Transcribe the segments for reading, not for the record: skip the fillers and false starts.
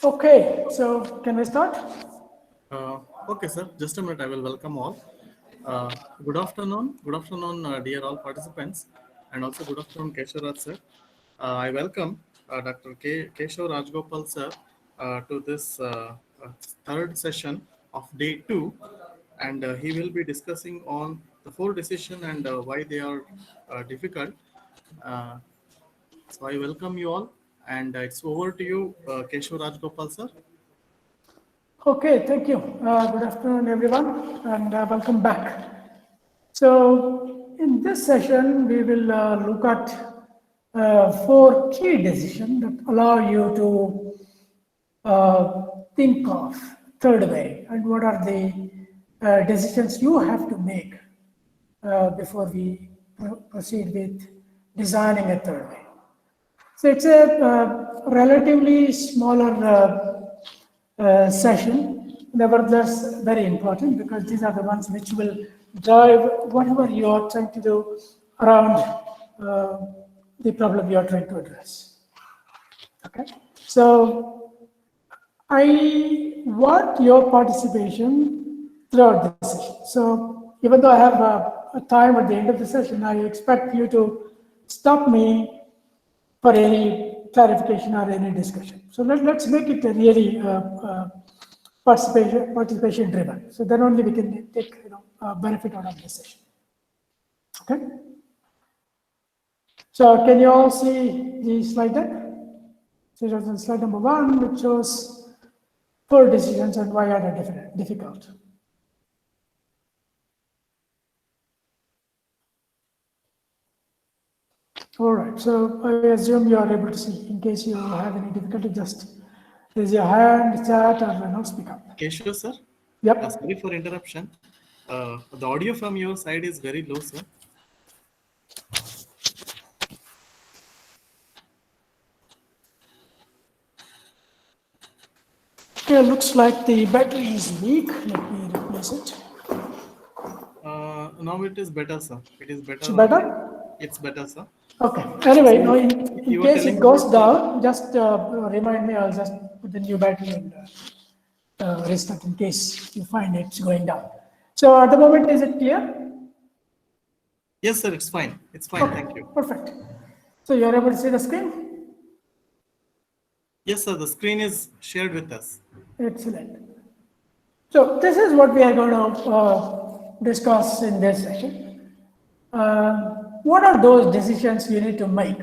Okay, so can we start? Okay, sir. Just a minute. I will welcome all. Good afternoon. Good afternoon, dear all participants, and also good afternoon, Keshavraj sir. I welcome Dr. Keshav Rajgopal sir to this third session of day 2, and he will be discussing on the 4 decisions and why they are difficult. Uh, so I welcome you all, and it's over to you, Keshav Rajgopal sir. Okay, thank you. Good afternoon, everyone, and welcome back. So, in this session, we will look at 4 key decisions that allow you to think of third way and what are the decisions you have to make before we proceed with designing a third way. So it's a relatively smaller session, nevertheless very important because these are the ones which will drive whatever you are trying to do around the problem you are trying to address. Okay, so I want your participation throughout the session. So even though I have a time at the end of the session, I expect you to stop me for any clarification or any discussion. So let's make it a really participation driven. So then only we can take benefit out of this session. Okay. So can you all see the slide deck? So it was slide number 1, which shows 4 decisions and why are they difficult. All right, so I assume you are able to see. In case you have any difficulty, just raise your hand, chat, or speak up. Keshav sir. Yep. Sorry for interruption. The audio from your side is very low, sir. Okay, looks like the battery is weak. Let me replace it. Now it is better, sir. It is better. It's better? It's better, sir. Okay. Anyway, So in case it goes down, just remind me. I'll just put the new battery and restart in case you find it's going down. So at the moment, is it clear? Yes, sir. It's fine. It's fine. Okay, Thank you. perfect. So you're able to see the screen? Yes, sir. The screen is shared with us. Excellent. So this is what we are going to discuss in this session. What are those decisions you need to make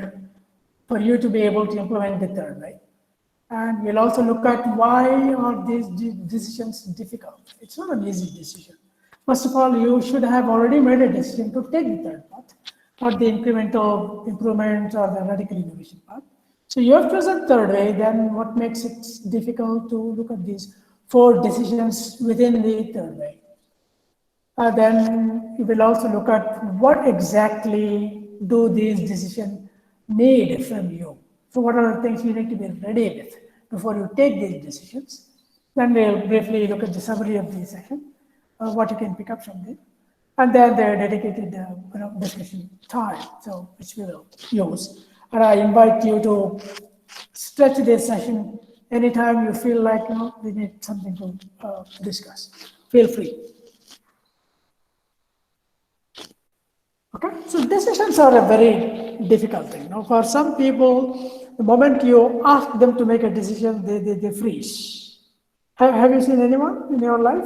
for you to be able to implement the third way? And we'll also look at why are these decisions difficult. It's not an easy decision. First of all, you should have already made a decision to take the third path, not the incremental improvement or the radical innovation path. So you have chosen third way, then what makes it difficult to look at these 4 decisions within the third way? Then we will also look at what exactly do these decisions need from you. So what are the things you need to be ready with before you take these decisions? Then we'll briefly look at the summary of the session, what you can pick up from there. And then the dedicated discussion time, so which we will use. And I invite you to stretch this session anytime you feel like we need something to discuss. Feel free. Okay, so decisions are a very difficult thing. For some people, the moment you ask them to make a decision, they freeze. Have you seen anyone in your life?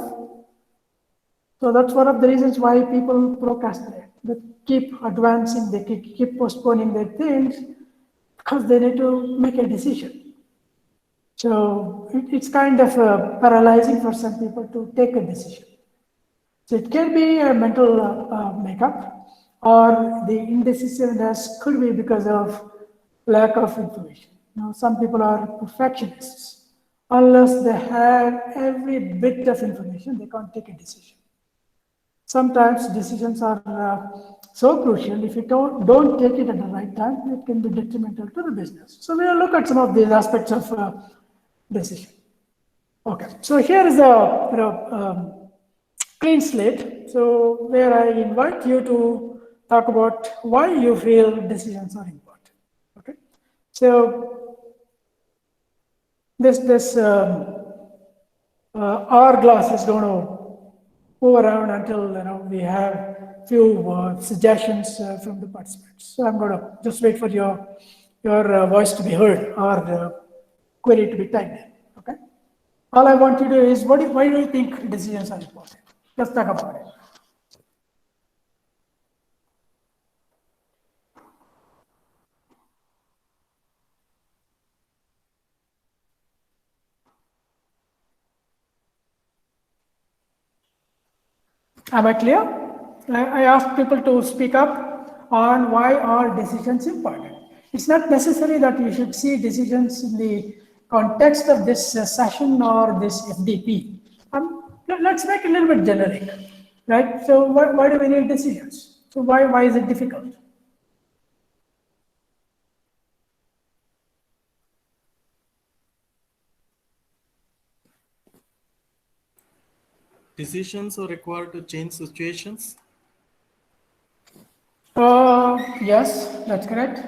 So that's one of the reasons why people procrastinate. They keep advancing, they keep postponing their things because they need to make a decision. So it's kind of paralyzing for some people to take a decision. So it can be a mental makeup, or the indecisiveness could be because of lack of information. Some people are perfectionists. Unless they have every bit of information, they can't take a decision. Sometimes decisions are so crucial, if you don't take it at the right time, it can be detrimental to the business. So we'll look at some of these aspects of decision. Okay, so here is a clean slate. So where I invite you to talk about why you feel decisions are important. Okay, so this hourglass is going to move around until we have few suggestions from the participants. So I'm going to just wait for your voice to be heard or query to be typed in. Okay. All I want you to do is why do you think decisions are important? Let's talk about it. Am I clear? I asked people to speak up on why are decisions important. It's not necessary that you should see decisions in the context of this session or this FDP. Let's make it a little bit generic, right? So why do we need decisions? So why is it difficult? Decisions are required to change situations. Yes, that's correct.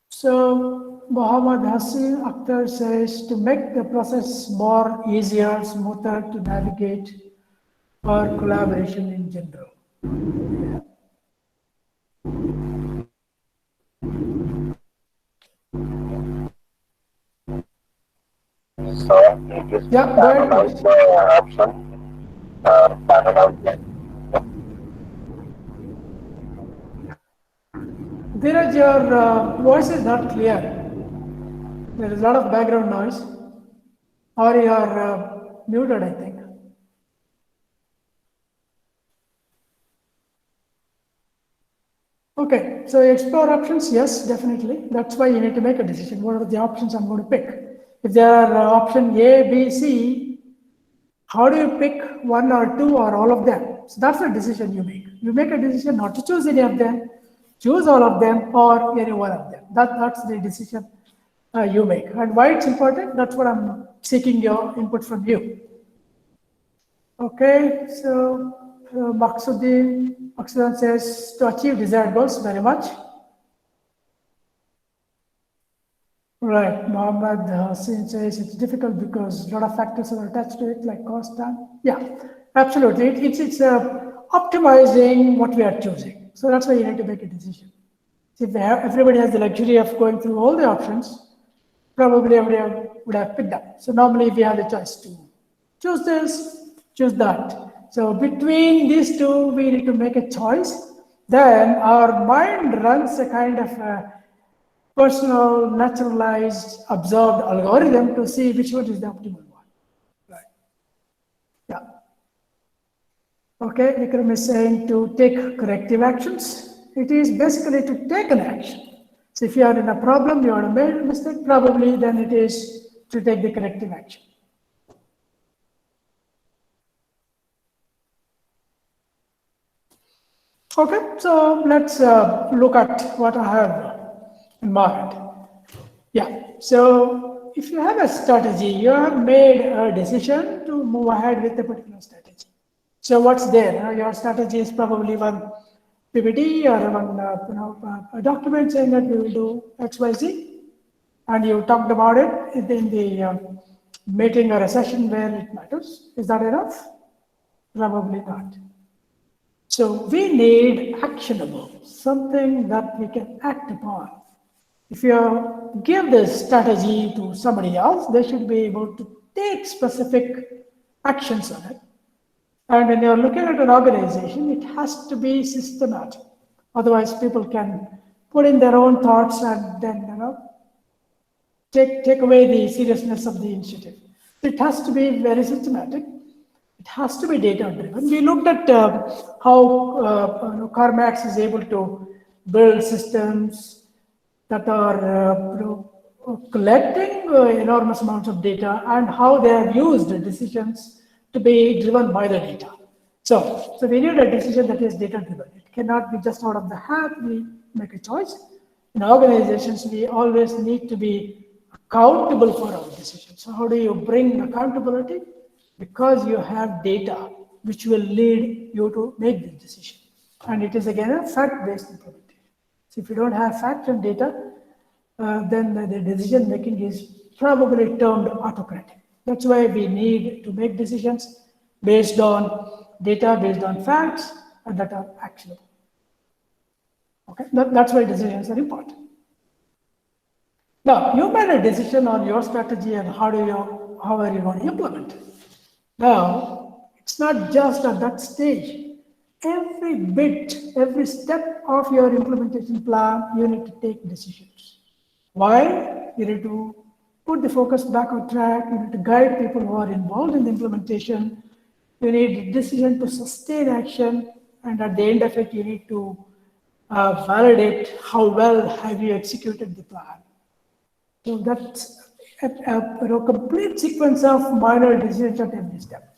So Muhammad Hassan Akhtar says to make the process more easier, smoother to navigate, or collaboration in general. So it is Yeah, go ahead, please. the option, standard. Dheeraj, your voice is not clear. There is a lot of background noise, or you are muted, I think. Okay, so explore options, yes, definitely. That's why you need to make a decision. What are the options I'm going to pick? If there are option A, B, C, how do you pick one or two or all of them? So that's the decision you make. You make a decision not to choose any of them, choose all of them, or any one of them. That's the decision you make. And why it's important, that's what I'm seeking your input from you. Okay, so Maksuddin says to achieve desired goals very much. Right, Mohammed Hassan says it's difficult because a lot of factors are attached to it, like cost, time. Yeah, absolutely. It's optimizing what we are choosing. So that's why you need to make a decision. If everybody has the luxury of going through all the options, probably everybody would have picked up. So normally we have the choice to choose this, choose that. So between these two, we need to make a choice. Then our mind runs a kind of personal, naturalized, observed algorithm to see which one is the optimal one. Right. Yeah. Okay, Vikram is saying to take corrective actions. It is basically to take an action. So if you are in a problem, you are made a mistake, probably then it is to take the corrective action. Okay, so let's look at what I have in mind. Yeah, so if you have a strategy, you have made a decision to move ahead with a particular strategy. So what's there? Your strategy is probably one PPT or one a document saying that we will do X, Y, Z, and you talked about it in the meeting or a session where it matters. Is that enough? Probably not. So we need actionable, something that we can act upon. If you give this strategy to somebody else, they should be able to take specific actions on it. And when you're looking at an organization, it has to be systematic. Otherwise, people can put in their own thoughts and then take away the seriousness of the initiative. It has to be very systematic. It has to be data-driven. We looked at how CarMax is able to build systems that are collecting enormous amounts of data and how they have used the decisions to be driven by the data. So we need a decision that is data-driven. It cannot be just out of the hat. We make a choice. In organizations, we always need to be accountable for our decisions. So how do you bring accountability? Because you have data which will lead you to make the decision. And it is again a fact-based implementation. So if you don't have facts and data, then the decision making is probably termed autocratic. That's why we need to make decisions based on data, based on facts, and that are actionable. Okay, that's why decisions are important. Now, you made a decision on your strategy and how are you going to implement it. Now, it's not just at that stage. Every bit, every step of your implementation plan, you need to take decisions. Why? You need to put the focus back on track. You need to guide people who are involved in the implementation. You need a decision to sustain action. And at the end of it, you need to validate how well have you executed the plan. So that's a complete sequence of minor decisions at every step.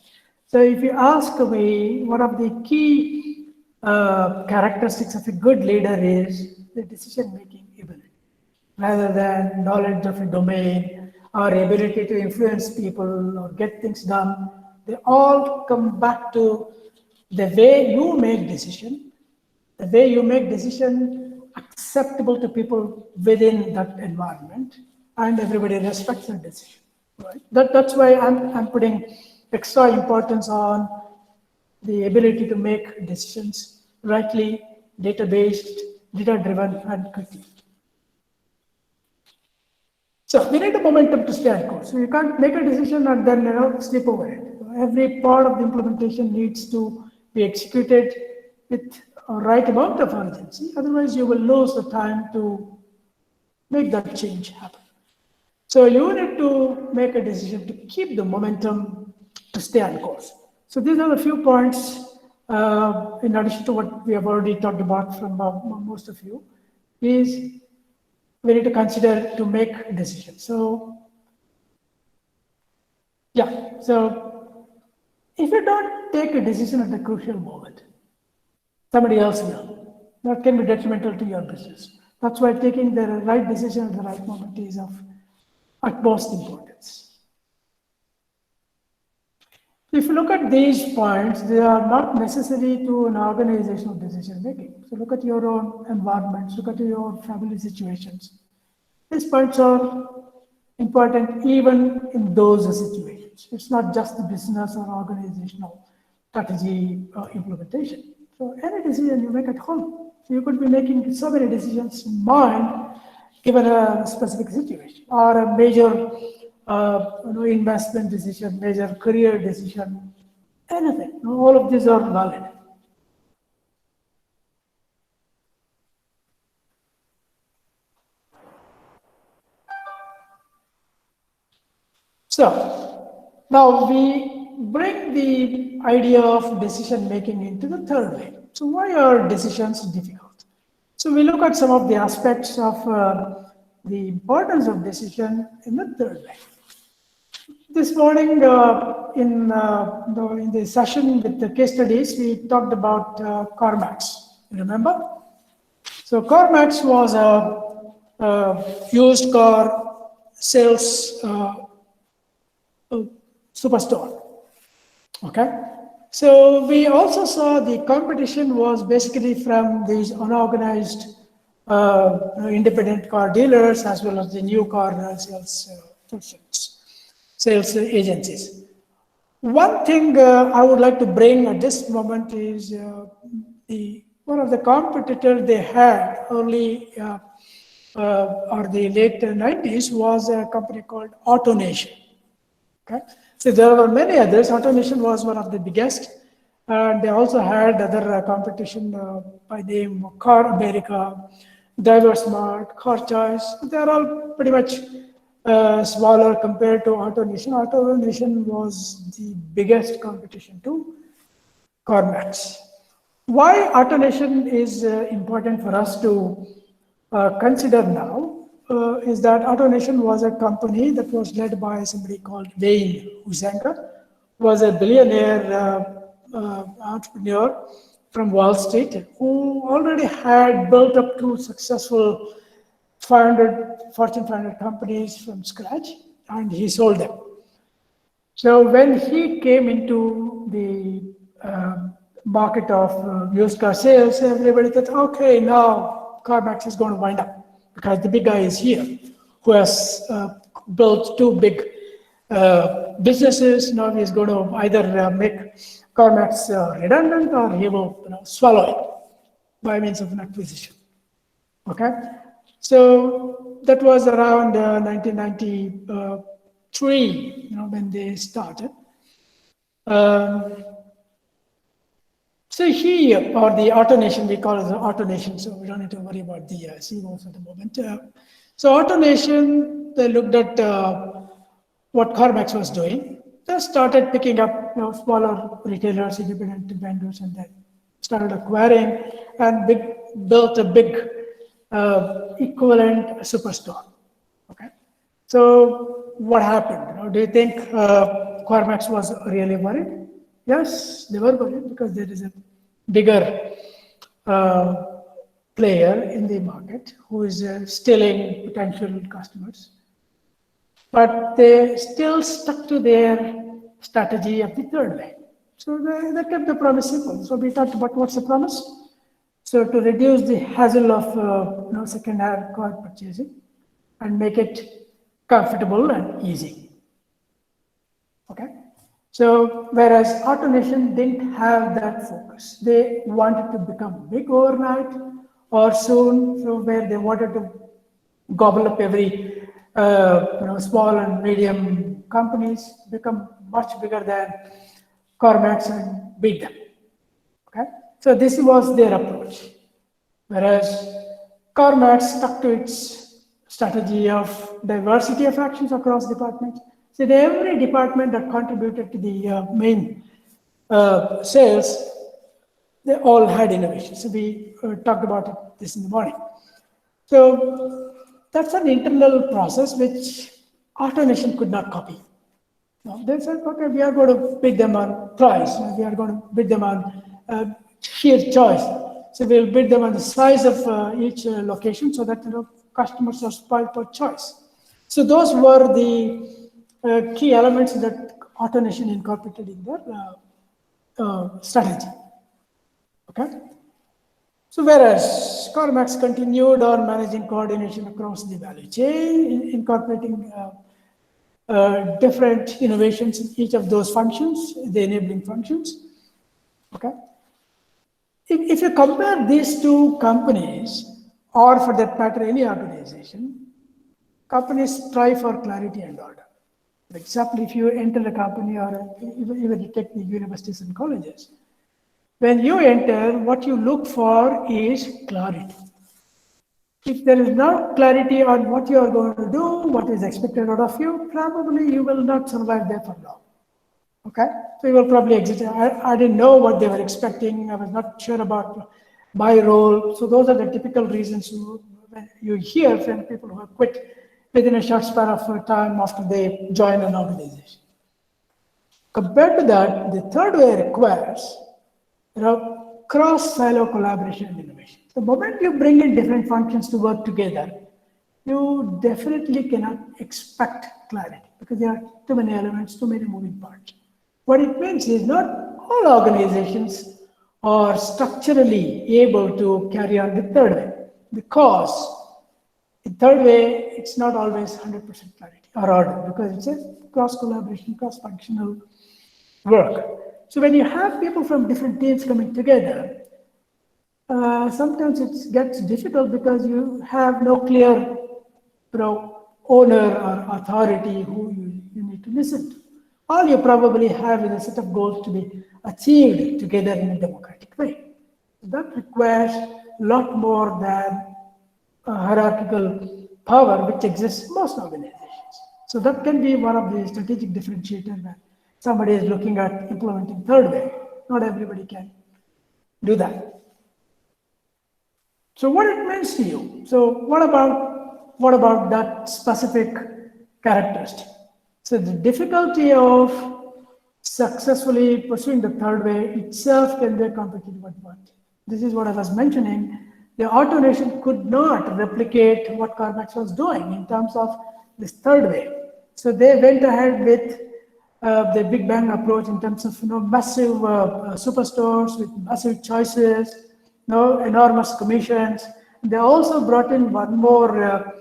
So if you ask me, one of the key characteristics of a good leader is the decision-making ability, rather than knowledge of a domain or ability to influence people or get things done. They all come back to the way you make decision, the way you make decision acceptable to people within that environment, and everybody respects the decision. Right? That's why I'm putting extra importance on the ability to make decisions rightly, data-based, data-driven, and quickly. So we need a momentum to stay on course. So you can't make a decision and then sleep over it. Every part of the implementation needs to be executed with a right amount of urgency. Otherwise, you will lose the time to make that change happen. So you need to make a decision to keep the momentum to stay on course. So these are the few points, in addition to what we have already talked about from most of you, is we need to consider to make decisions. So, yeah, so if you don't take a decision at a crucial moment, somebody else will. That can be detrimental to your business. That's why taking the right decision at the right moment is of utmost importance. If you look at these points, they are not necessary to an organizational decision making. So look at your own environments, look at your own family situations. These points are important even in those situations. It's not just the business or organizational strategy implementation. So any decision you make at home, so you could be making so many decisions in mind given a specific situation or a major investment decision, major career decision, anything. All of these are valid. So now we bring the idea of decision making into the third way. So why are decisions difficult? So we look at some of the aspects of the importance of decision in the third way. This morning in the session with the case studies, we talked about CarMax. Remember? So CarMax was a used car sales superstore. Okay. So we also saw the competition was basically from these unorganized independent car dealers as well as the new car sales agencies. One thing I would like to bring at this moment is one of the competitors they had early or the late 90s was a company called AutoNation. Okay? So there were many others. AutoNation was one of the biggest. And they also had other competition by name Car America, Driver Smart, Car Choice. They're all pretty much smaller compared to AutoNation. AutoNation was the biggest competition to CarMax. Why AutoNation is important for us to consider now is that AutoNation was a company that was led by somebody called Wayne Huizenga, who was a billionaire entrepreneur from Wall Street, who already had built up two successful Fortune 500 companies from scratch, and he sold them. So when he came into the market of used car sales, everybody thought, okay, now CarMax is going to wind up, because the big guy is here, who has built two big businesses. Now he's going to either make CarMax redundant, or he will swallow it by means of an acquisition. Okay, so that was around 1993, when they started. So here, or the AutoNation, we call it the AutoNation, so we don't need to worry about the CMOs at the moment. So AutoNation, they looked at what CarMax was doing. They started picking up smaller retailers, independent vendors, and then started acquiring and built a big equivalent superstore. Okay, so what happened? Do you think CarMax was really worried? Yes, they were worried, because there is a bigger player in the market who is stealing potential customers. But they still stuck to their strategy of the third way. So they kept the promise simple. So we talked about what's the promise. So to reduce the hassle of second-hand car purchasing and make it comfortable and easy. Okay. So whereas AutoNation didn't have that focus, they wanted to become big overnight or soon, so where they wanted to gobble up every small and medium companies, become much bigger than CarMax and beat them. Okay, so this was their approach. Whereas CarMax stuck to its strategy of diversity of actions across departments. So every department that contributed to the main sales, they all had innovation. So we talked about this in the morning. So that's an internal process which AutoNation could not copy. They said, okay, we are going to bid them on price. We are going to bid them on sheer choice. So we'll bid them on the size of each location, so that customers are spoiled for choice. So those were the key elements that AutoNation incorporated in their strategy. Okay. So whereas CarMax continued on managing coordination across the value chain, incorporating different innovations in each of those functions, the enabling functions. Okay. If you compare these two companies, or for that matter, any organization, companies strive for clarity and order. For example, if you enter a company, or even you take the universities and colleges, when you enter, what you look for is clarity. If there is no clarity on what you are going to do, what is expected out of you, probably you will not survive there for long. Okay, so you will probably exit. I didn't know what they were expecting. I was not sure about my role. So those are the typical reasons you hear from people who have quit within a short span of time after they join an organization. Compared to that, the third way requires cross-silo collaboration and innovation. The moment you bring in different functions to work together, you definitely cannot expect clarity, because there are too many elements, too many moving parts. What it means is not all organizations are structurally able to carry on the third way, because the third way, it's not always 100% clarity or order, because it's a cross-collaboration, cross-functional work. So when you have people from different teams coming together, sometimes it gets difficult, because you have no clear owner or authority who you need to listen to. All you probably have is a set of goals to be achieved together in a democratic way. That requires a lot more than hierarchical power which exists in most organizations. So that can be one of the strategic differentiators when somebody is looking at implementing third way. Not everybody can do that. So what it means to you? So what about that specific characteristic? So the difficulty of successfully pursuing the third way itself can be a competitive advantage. This is what I was mentioning. The AutoNation could not replicate what CarMax was doing in terms of this third way. So they went ahead with the Big Bang approach in terms of massive superstores with massive choices, enormous commissions, They also brought in one more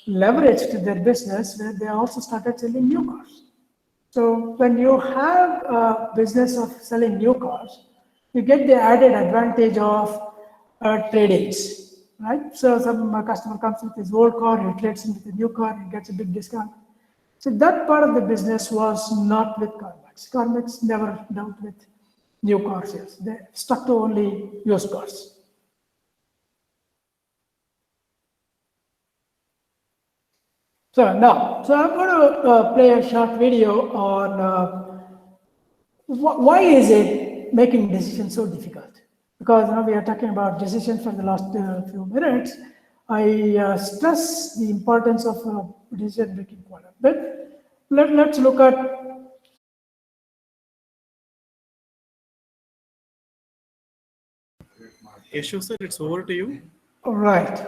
leverage to their business where they also started selling new cars. So when you have a business of selling new cars, you get the added advantage of trade-ins, right? So some customer comes with his old car, he trades in with a new car, he gets a big discount. So that part of the business was not with CarMax. CarMax never dealt with new car sales. They stuck to only used cars. So now, I'm going to play a short video on why is it making decisions so difficult? Because we are talking about decisions for the last few minutes. I stress the importance of decision making quite a bit. Let's look at. Yeshu sir, it's over to you. Right.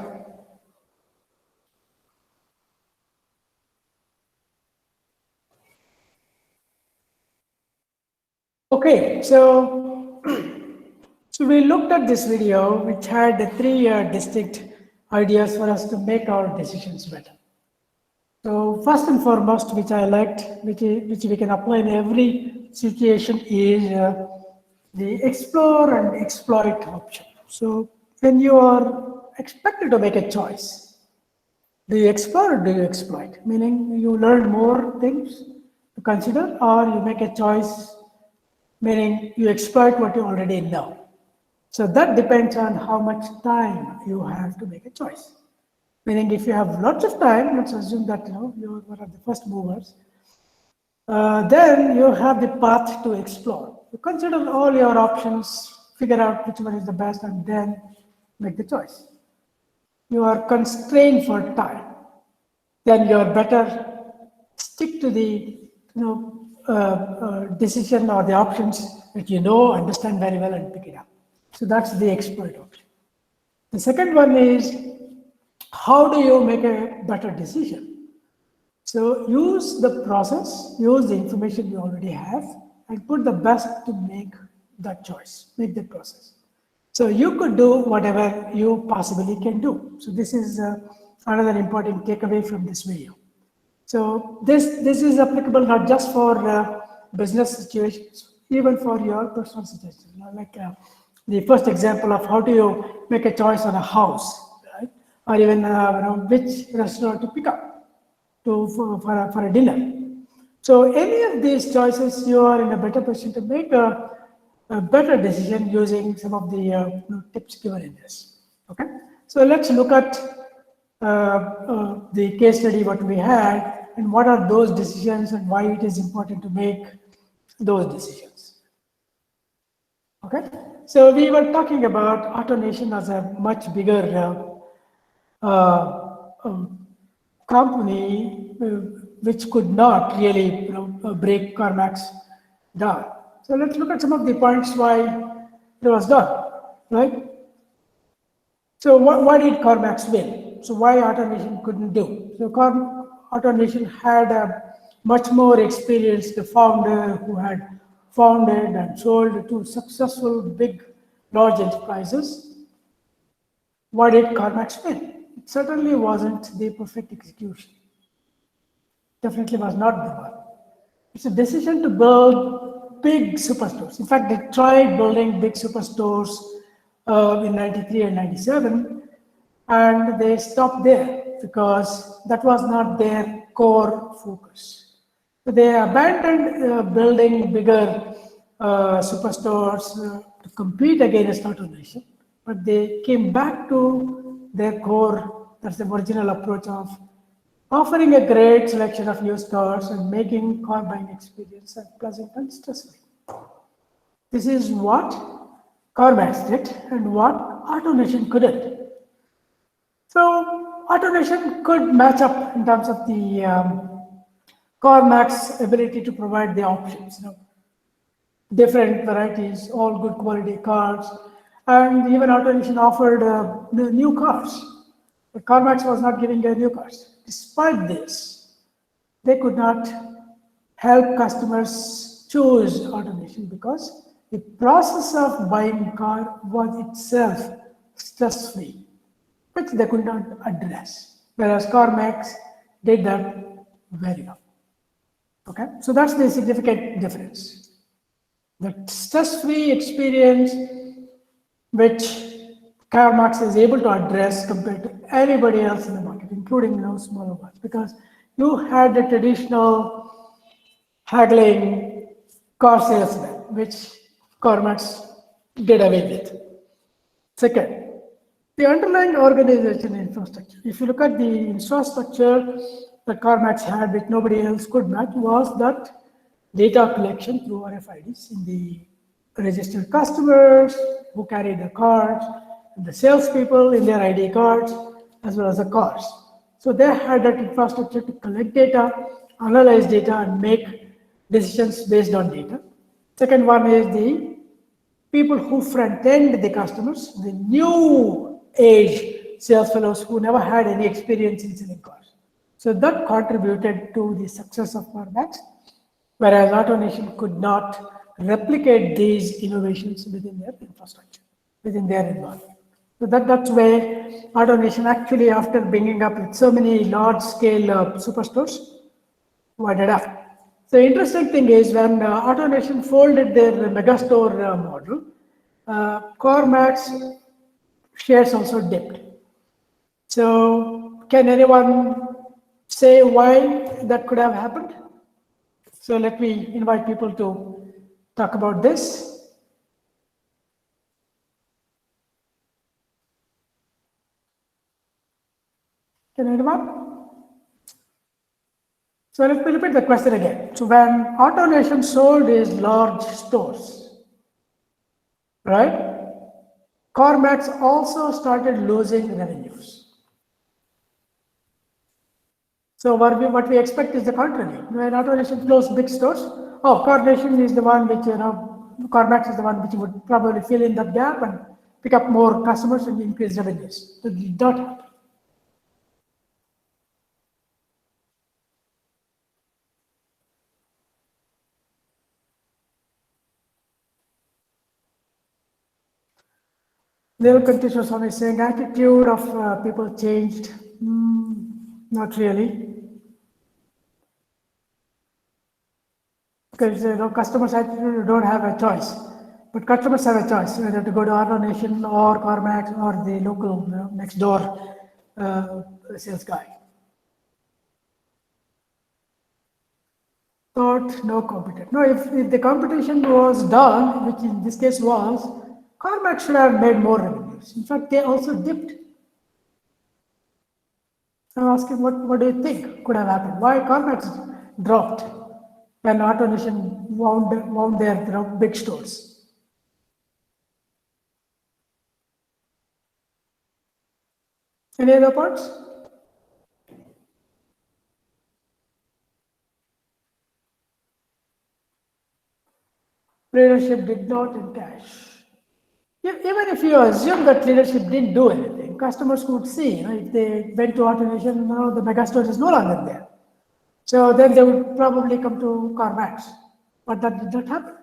Okay, so we looked at this video, which had three distinct ideas for us to make our decisions better. So first and foremost, which I liked, which we can apply in every situation, is the explore and exploit option. So when you are expected to make a choice, do you explore or do you exploit? Meaning you learn more things to consider, or you make a choice, meaning you exploit what you already know. So that depends on how much time you have to make a choice. Meaning if you have lots of time, let's assume that you're one of the first movers, then you have the path to explore. You consider all your options, figure out which one is the best, and then make the choice. You are constrained for time. Then you're better stick to the decision or the options that you know, understand very well, and pick it up. So that's the exploit option. The second one is, how do you make a better decision? So use the process, use the information you already have, and put the best to make that choice, make the process. So you could do whatever you possibly can do. So this is another important takeaway from this video. So this is applicable not just for business situations, even for your personal situations. Like the first example of how do you make a choice on a house, right? Or even which restaurant to pick up for a dinner. So any of these choices, you are in a better position to make a better decision using some of the tips given in this. Okay, so let's look at the case study what we had and what are those decisions and why it is important to make those decisions. Okay, so we were talking about AutoNation as a much bigger company which could not really break CarMax down. So let's look at some of the points why it was done, right? So why did CarMax win? So why AutoNation couldn't do? So AutoNation had a much more experienced founder who had founded and sold to successful big, large enterprises. Why did CarMax win? It certainly wasn't the perfect execution. Definitely was not the one. It's a decision to build big superstores. In fact, they tried building big superstores in 93 and 97, and they stopped there because that was not their core focus. So they abandoned building bigger superstores to compete against AutoNation, but they came back to their core, that's the original approach of offering a great selection of used cars and making car buying experience pleasant and stress-free. This is what CarMax did and what AutoNation couldn't. So AutoNation could match up in terms of the CarMax ability to provide the options, different varieties, all good quality cars, and even AutoNation offered new cars. But CarMax was not giving new cars. Despite this, they could not help customers choose AutoNation because the process of buying a car was itself stress-free. which they could not address, whereas CarMax did that very well. Okay, so that's the significant difference. The stress-free experience which CarMax is able to address compared to anybody else in the market, including smaller ones, because you had the traditional haggling car salesman, which CarMax did away with. Second, the underlying organization infrastructure. If you look at the infrastructure that CarMax had, which nobody else could match, was that data collection through RFIDs in the registered customers who carry the cards, and the salespeople in their ID cards, as well as the cars. So they had that infrastructure to collect data, analyze data, and make decisions based on data. Second one is the people who front-end the customers, the new age sales fellows who never had any experience in selling cars. So that contributed to the success of CarMax, whereas AutoNation could not replicate these innovations within their infrastructure, within their environment. So that's where AutoNation actually, after bringing up with so many large-scale superstores, widened up. The interesting thing is when AutoNation folded their megastore model, CarMax shares also dipped. So can anyone say why that could have happened? So let me invite people to talk about this. Can anyone? So let me repeat the question again. So when AutoNation sold his large stores, right? CarMax also started losing revenues. So what we expect is the contrary. When AutoNation closed big stores, CarNation is the one which, CarMax is the one which would probably fill in that gap and pick up more customers and increase revenues. That did not happen. There continues on saying attitude of people changed. Not really. Because customers actually don't have a choice, but customers have a choice whether to go to AutoNation or CarMax or the local next door sales guy. Thought no competition. No, if the competition was done, which in this case was, CarMax should have made more revenues. In fact, they also dipped. I'm asking what do you think could have happened? Why CarMax dropped when AutoNation wound their big stores? Any other parts? Leadership did not encash. Even if you assume that leadership didn't do anything, customers could see, if they went to AutoNation, now the megastore is no longer there. So then they would probably come to CarMax, but that did not happen.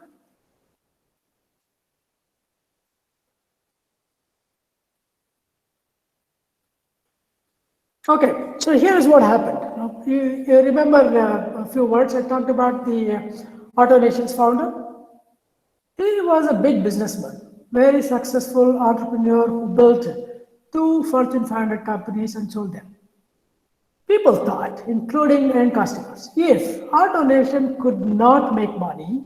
Okay, so here is what happened. You remember a few words I talked about the AutoNation's founder? He was a big businessman, very successful entrepreneur who built 2 Fortune 500 companies and sold them. People thought, including end customers, if AutoNation could not make money,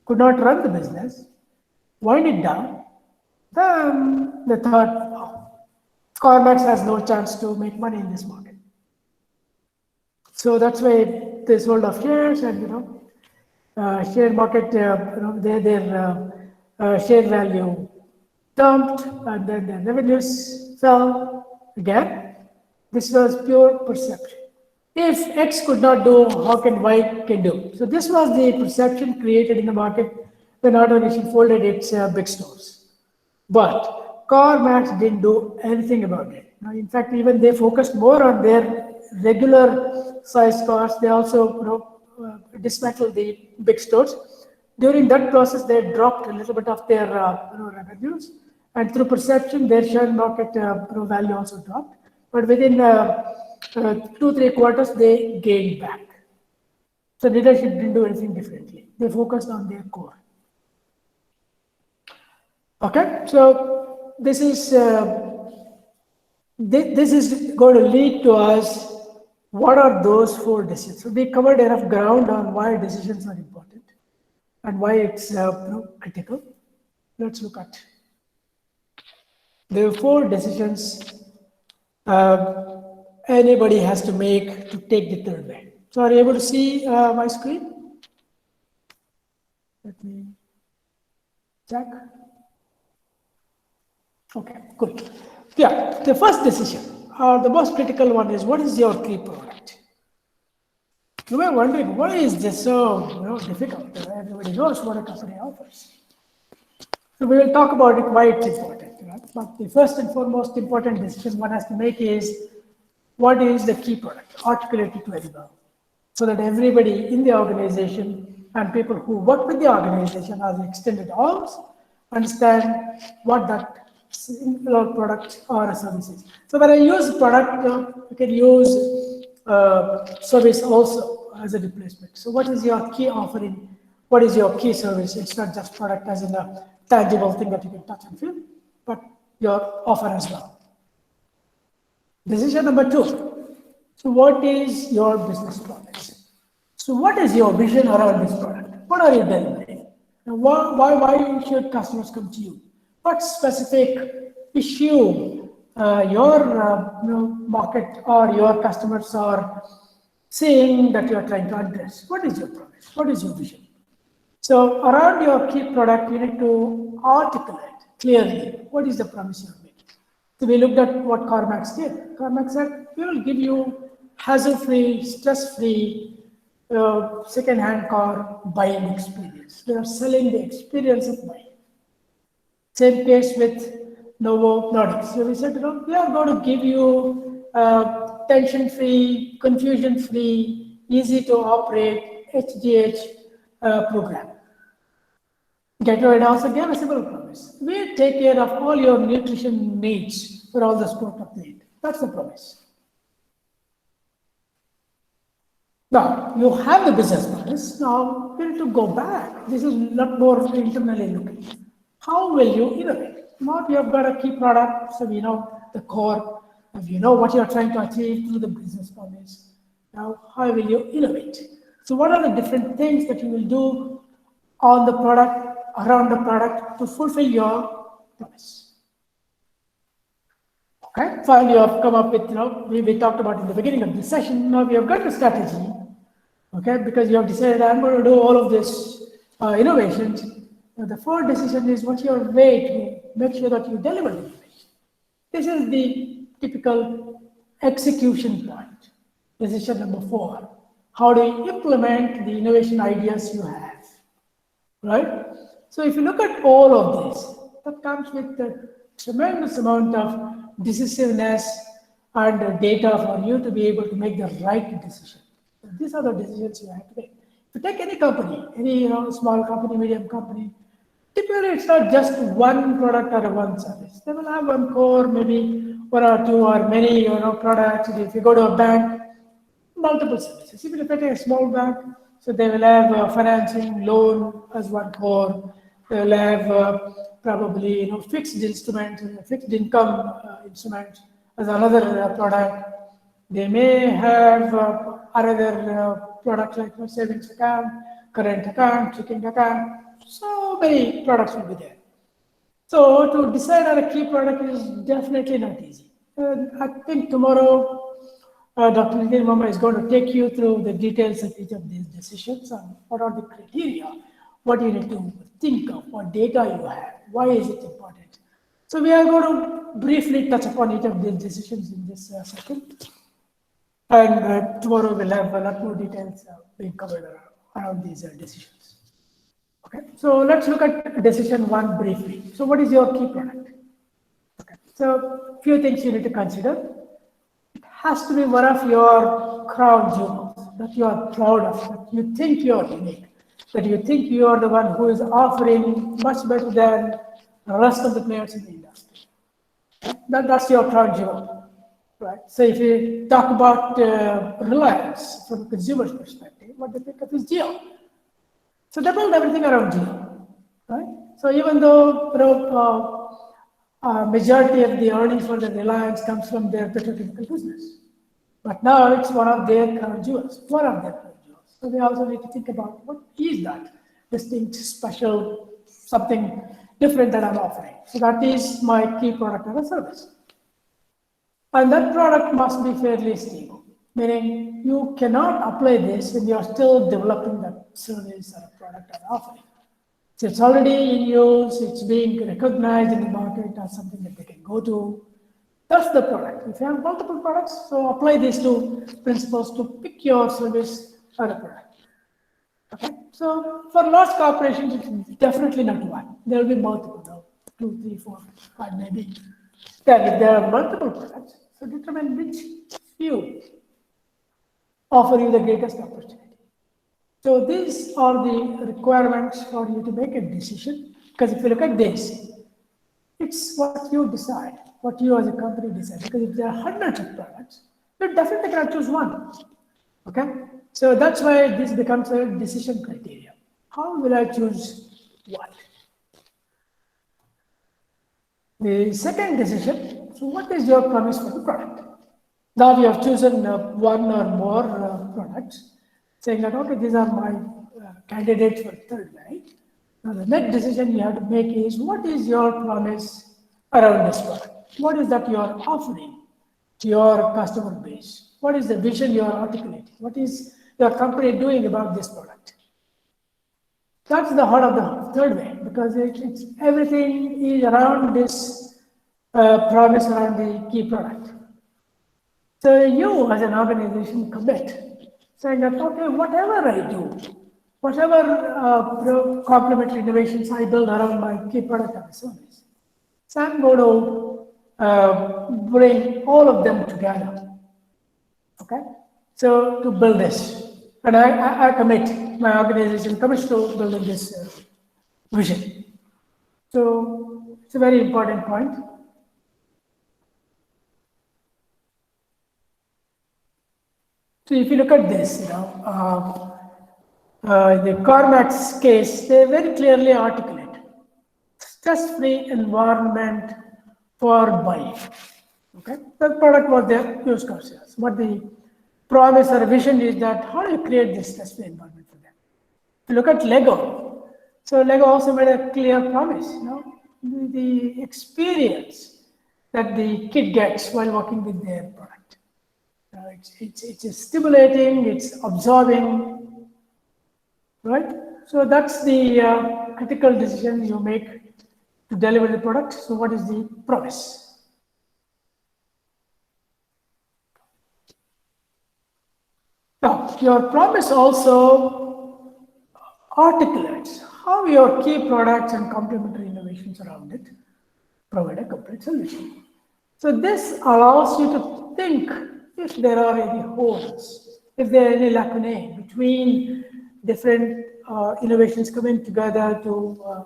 could not run the business, wind it down, then they thought, CarMax has no chance to make money in this market. So that's why they sold off shares and, share market, their share value dumped and then their revenues fell again. This was pure perception. If X could not do, how can Y can do? So this was the perception created in the market when AutoNation folded its big stores. But CarMax didn't do anything about it. In fact, even they focused more on their regular size cars. They also dismantled the big stores. During that process, they dropped a little bit of their revenues, And through perception, their share market value also dropped. But within 2-3 quarters, they gained back. So leadership didn't do anything differently. They focused on their core. Okay, so this is going to lead to us. What are those 4 decisions? So we covered enough ground on why decisions are important and why it's critical. Let's look at. There are 4 decisions anybody has to make to take the third way. So are you able to see my screen? Let me check. Okay, good. Yeah, the first decision, the most critical one is, what is your key product? You may be wondering, why is this so difficult? Everybody knows what a company offers. So we will talk about it, why it's important. Right? But the first and foremost important decision one has to make is, what is the key product? Articulate it very well, so that everybody in the organization and people who work with the organization as extended arms understand what that singular product or a service is. So when I use product, you can use service also as a replacement. So what is your key offering? What is your key service? It's not just product as in a tangible thing that you can touch and feel, but your offer as well. Decision number 2. So what is your business promise? So what is your vision around this product? What are you delivering? And why should customers come to you? What specific issue your market or your customers are saying that you are trying to address? What is your promise? What is your vision? So around your key product, you need to articulate clearly what is the promise you are making. So we looked at what CarMax did. CarMax said, we will give you hassle-free, stress-free, second-hand car buying experience. They are selling the experience of buying. Same case with Novo Nordisk. So we said, we are going to give you tension-free, confusion-free, easy to operate HGH program. Gatorade also gave a similar promise. We take care of all your nutrition needs for all the sport athlete. That's the promise. Now, you have the business promise. Now, we need to go back. This is a lot more internally looking. How will you innovate? Not you have got a key product, so we know the core, and you know what you are trying to achieve through the business promise. Now, how will you innovate? So what are the different things that you will do on the product, around the product, to fulfill your promise? Okay, finally you have come up with, we talked about in the beginning of this session, now we have got a strategy, okay, because you have decided I'm going to do all of this innovations. Now the 4th decision is, what's your way to make sure that you deliver the innovation? This is the typical execution point. Decision number 4. How do you implement the innovation ideas you have? Right? So if you look at all of this, that comes with a tremendous amount of decisiveness and data for you to be able to make the right decision. So these are the decisions you have to make. If you take any company, any small company, medium company, typically it's not just one product or one service. They will have one core, maybe 1 or 2 or many products. If you go to a bank, multiple services. Even if you take a small bank, so they will have financing, loan as one core. They will have probably fixed instrument, fixed income instrument as another product. They may have another product like savings account, current account, checking account. So many products will be there. So to decide on a key product is definitely not easy. I think tomorrow Dr. Nitin is going to take you through the details of each of these decisions and what are the criteria, what you need to think of, what data you have, why is it important. So we are going to briefly touch upon each of these decisions in this session. And tomorrow we'll have a lot more details being covered around these decisions. Okay, so let's look at decision 1 briefly. So what is your key product? Okay, so few things you need to consider. Has to be one of your crown jewels that you are proud of, that you think you are unique, that you think you are the one who is offering much better than the rest of the players in the industry. That's your crown jewel, right? So if you talk about Reliance from a consumer's perspective, what they pick up is Geo. So they build everything around Geo, right? So even though majority of the earnings for the Reliance comes from their petrochemical business, but now it's one of their crown jewels, one of their crown jewels. So we also need to think about what is that distinct, special, something different that I'm offering. So that is my key product or a service. And that product must be fairly stable, meaning you cannot apply this when you are still developing that service or a product or offering. So it's already in use, it's being recognized in the market as something that they can go to. That's the product. If you have multiple products, so apply these two principles to pick your service or a product. Okay. So for large corporations, it's definitely not one. There will be multiple, though. 2, 3, 4, 5, maybe 10. If there are multiple products, so determine which few offer you the greatest opportunity. So these are the requirements for you to make a decision. Because if you look at this, it's what you decide, what you as a company decide. Because if there are hundreds of products, you definitely cannot choose one. Okay? So that's why this becomes a decision criteria. How will I choose what? The second decision, so what is your promise for the product? Now you have chosen one or more products, saying that, okay, these are my candidates for third way. Now the next decision you have to make is, what is your promise around this product? What is that you are offering to your customer base? What is the vision you are articulating? What is your company doing about this product? That's the heart of the third way, because it's everything is around this promise around the key product. So you as an organization commit, saying that, okay, whatever I do, whatever complementary innovations I build around my key product or service, so I'm going to bring all of them together. Okay? So to build this. And I commit, my organization commits to building this vision. So it's a very important point. So if you look at this, the CarMax case, they very clearly articulate stress-free environment for buying. Okay, the product was their used car sales. What the promise or vision is that how do you create this stress-free environment for them? If you look at Lego, so Lego also made a clear promise. The experience that the kid gets while working with their product. It's stimulating, it's absorbing, right? So that's the critical decision you make to deliver the product. So what is the promise? Now, your promise also articulates how your key products and complementary innovations around it provide a complete solution. So this allows you to think if there are any holes, if there are any lacunae between different innovations coming together to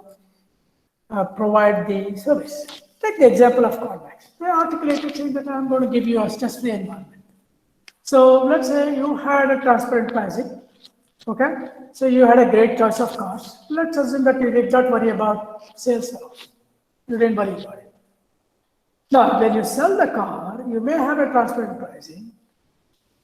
provide the service. Take the example of CarMax. They articulated saying that I'm going to give you a stress-free environment. So let's say you had a transparent pricing, okay? So you had a great choice of cars. Let's assume that you did not worry about sales loss. You didn't worry about it. Now, when you sell the car, you may have a transparent pricing,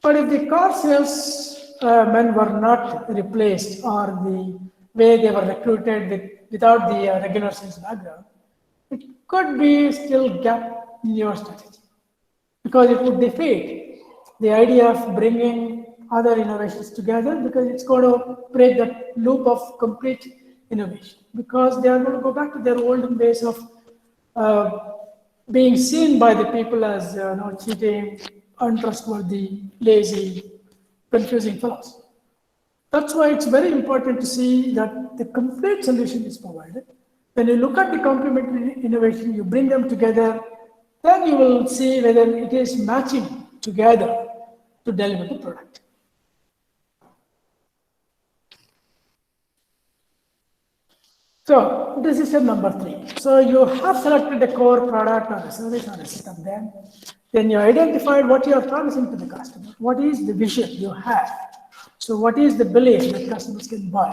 but if the car sales men were not replaced or the way they were recruited without the regular sales background, it could be still gap in your strategy because it would defeat the idea of bringing other innovations together because it's going to break that loop of complete innovation because they are going to go back to their olden ways of being seen by the people as cheating, untrustworthy, lazy, confusing fellows. That's why it's very important to see that the complete solution is provided. When you look at the complementary innovation, you bring them together, then you will see whether it is matching together to deliver the product. So decision number 3. So you have selected a core product or a service or a system. Then you identified what you are promising to the customer. What is the vision you have? So what is the belief that customers can buy?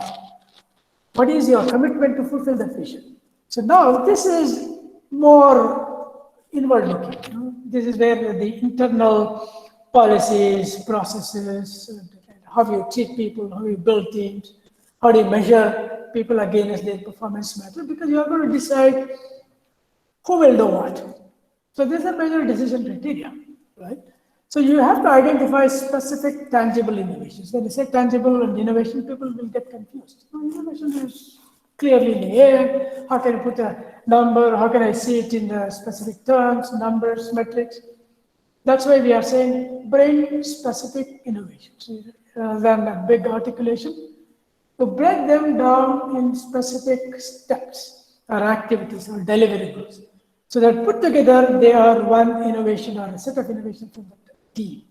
What is your commitment to fulfill that vision? So now this is more inward looking. This is where the internal policies, processes, how you treat people, how you build teams, how do you measure people against their performance matter, because you are going to decide who will do what. So these are major decision criteria, right? So you have to identify specific tangible innovations. When you say tangible and innovation, people will get confused. So innovation is clearly in the air. How can I put a number? How can I see it in the specific terms, numbers, metrics? That's why we are saying bring specific innovations rather than a big articulation. To break them down in specific steps or activities or deliverables. So that put together, they are one innovation or a set of innovations from the team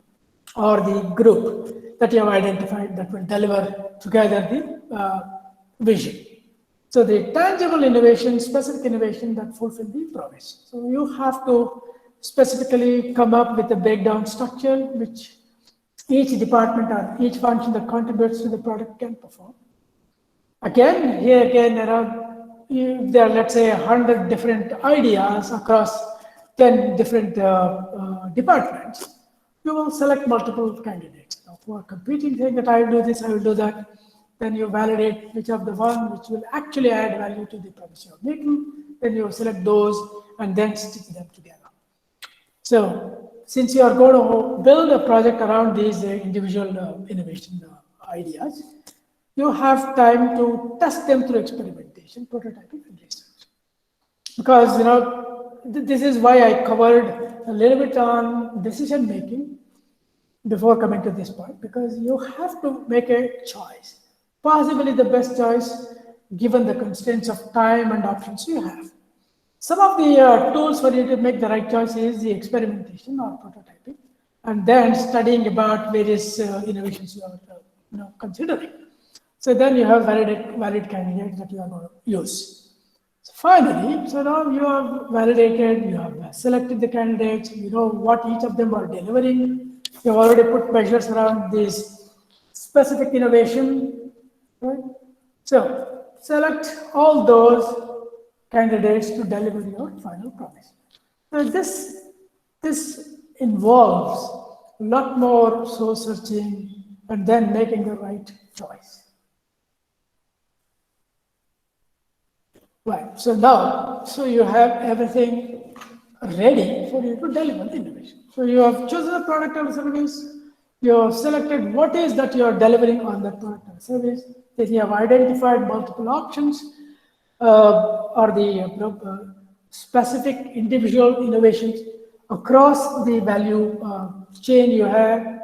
or the group that you have identified that will deliver together the vision. So the tangible innovation, specific innovation that fulfill the promise. So you have to specifically come up with a breakdown structure which each department or each function that contributes to the product can perform. Again, here again, there are, let's say, 100 different ideas across 10 different departments. You will select multiple candidates. Now, for competing, saying that I will do this, I will do that. Then you validate which of the one which will actually add value to the promise you are making. Then you select those and then stick them together. So, since you are going to build a project around these individual innovation ideas, you have time to test them through experimentation, prototyping, and research. Because this is why I covered a little bit on decision making before coming to this point, because you have to make a choice, possibly the best choice given the constraints of time and options you have. Some of the tools for you to make the right choice is the experimentation or prototyping, and then studying about various innovations you are considering. So then you have valid candidates that you are going to use. So finally, so now you have validated, you have selected the candidates, you know what each of them are delivering. You have already put measures around this specific innovation, right? So select all those candidates to deliver your final promise. So this involves a lot more soul searching and then making the right choice. Right. So now, so you have everything ready for you to deliver the innovation. So you have chosen a product or service. You have selected what is that you are delivering on that product or service. Then you have identified multiple options or the specific individual innovations across the value chain you have.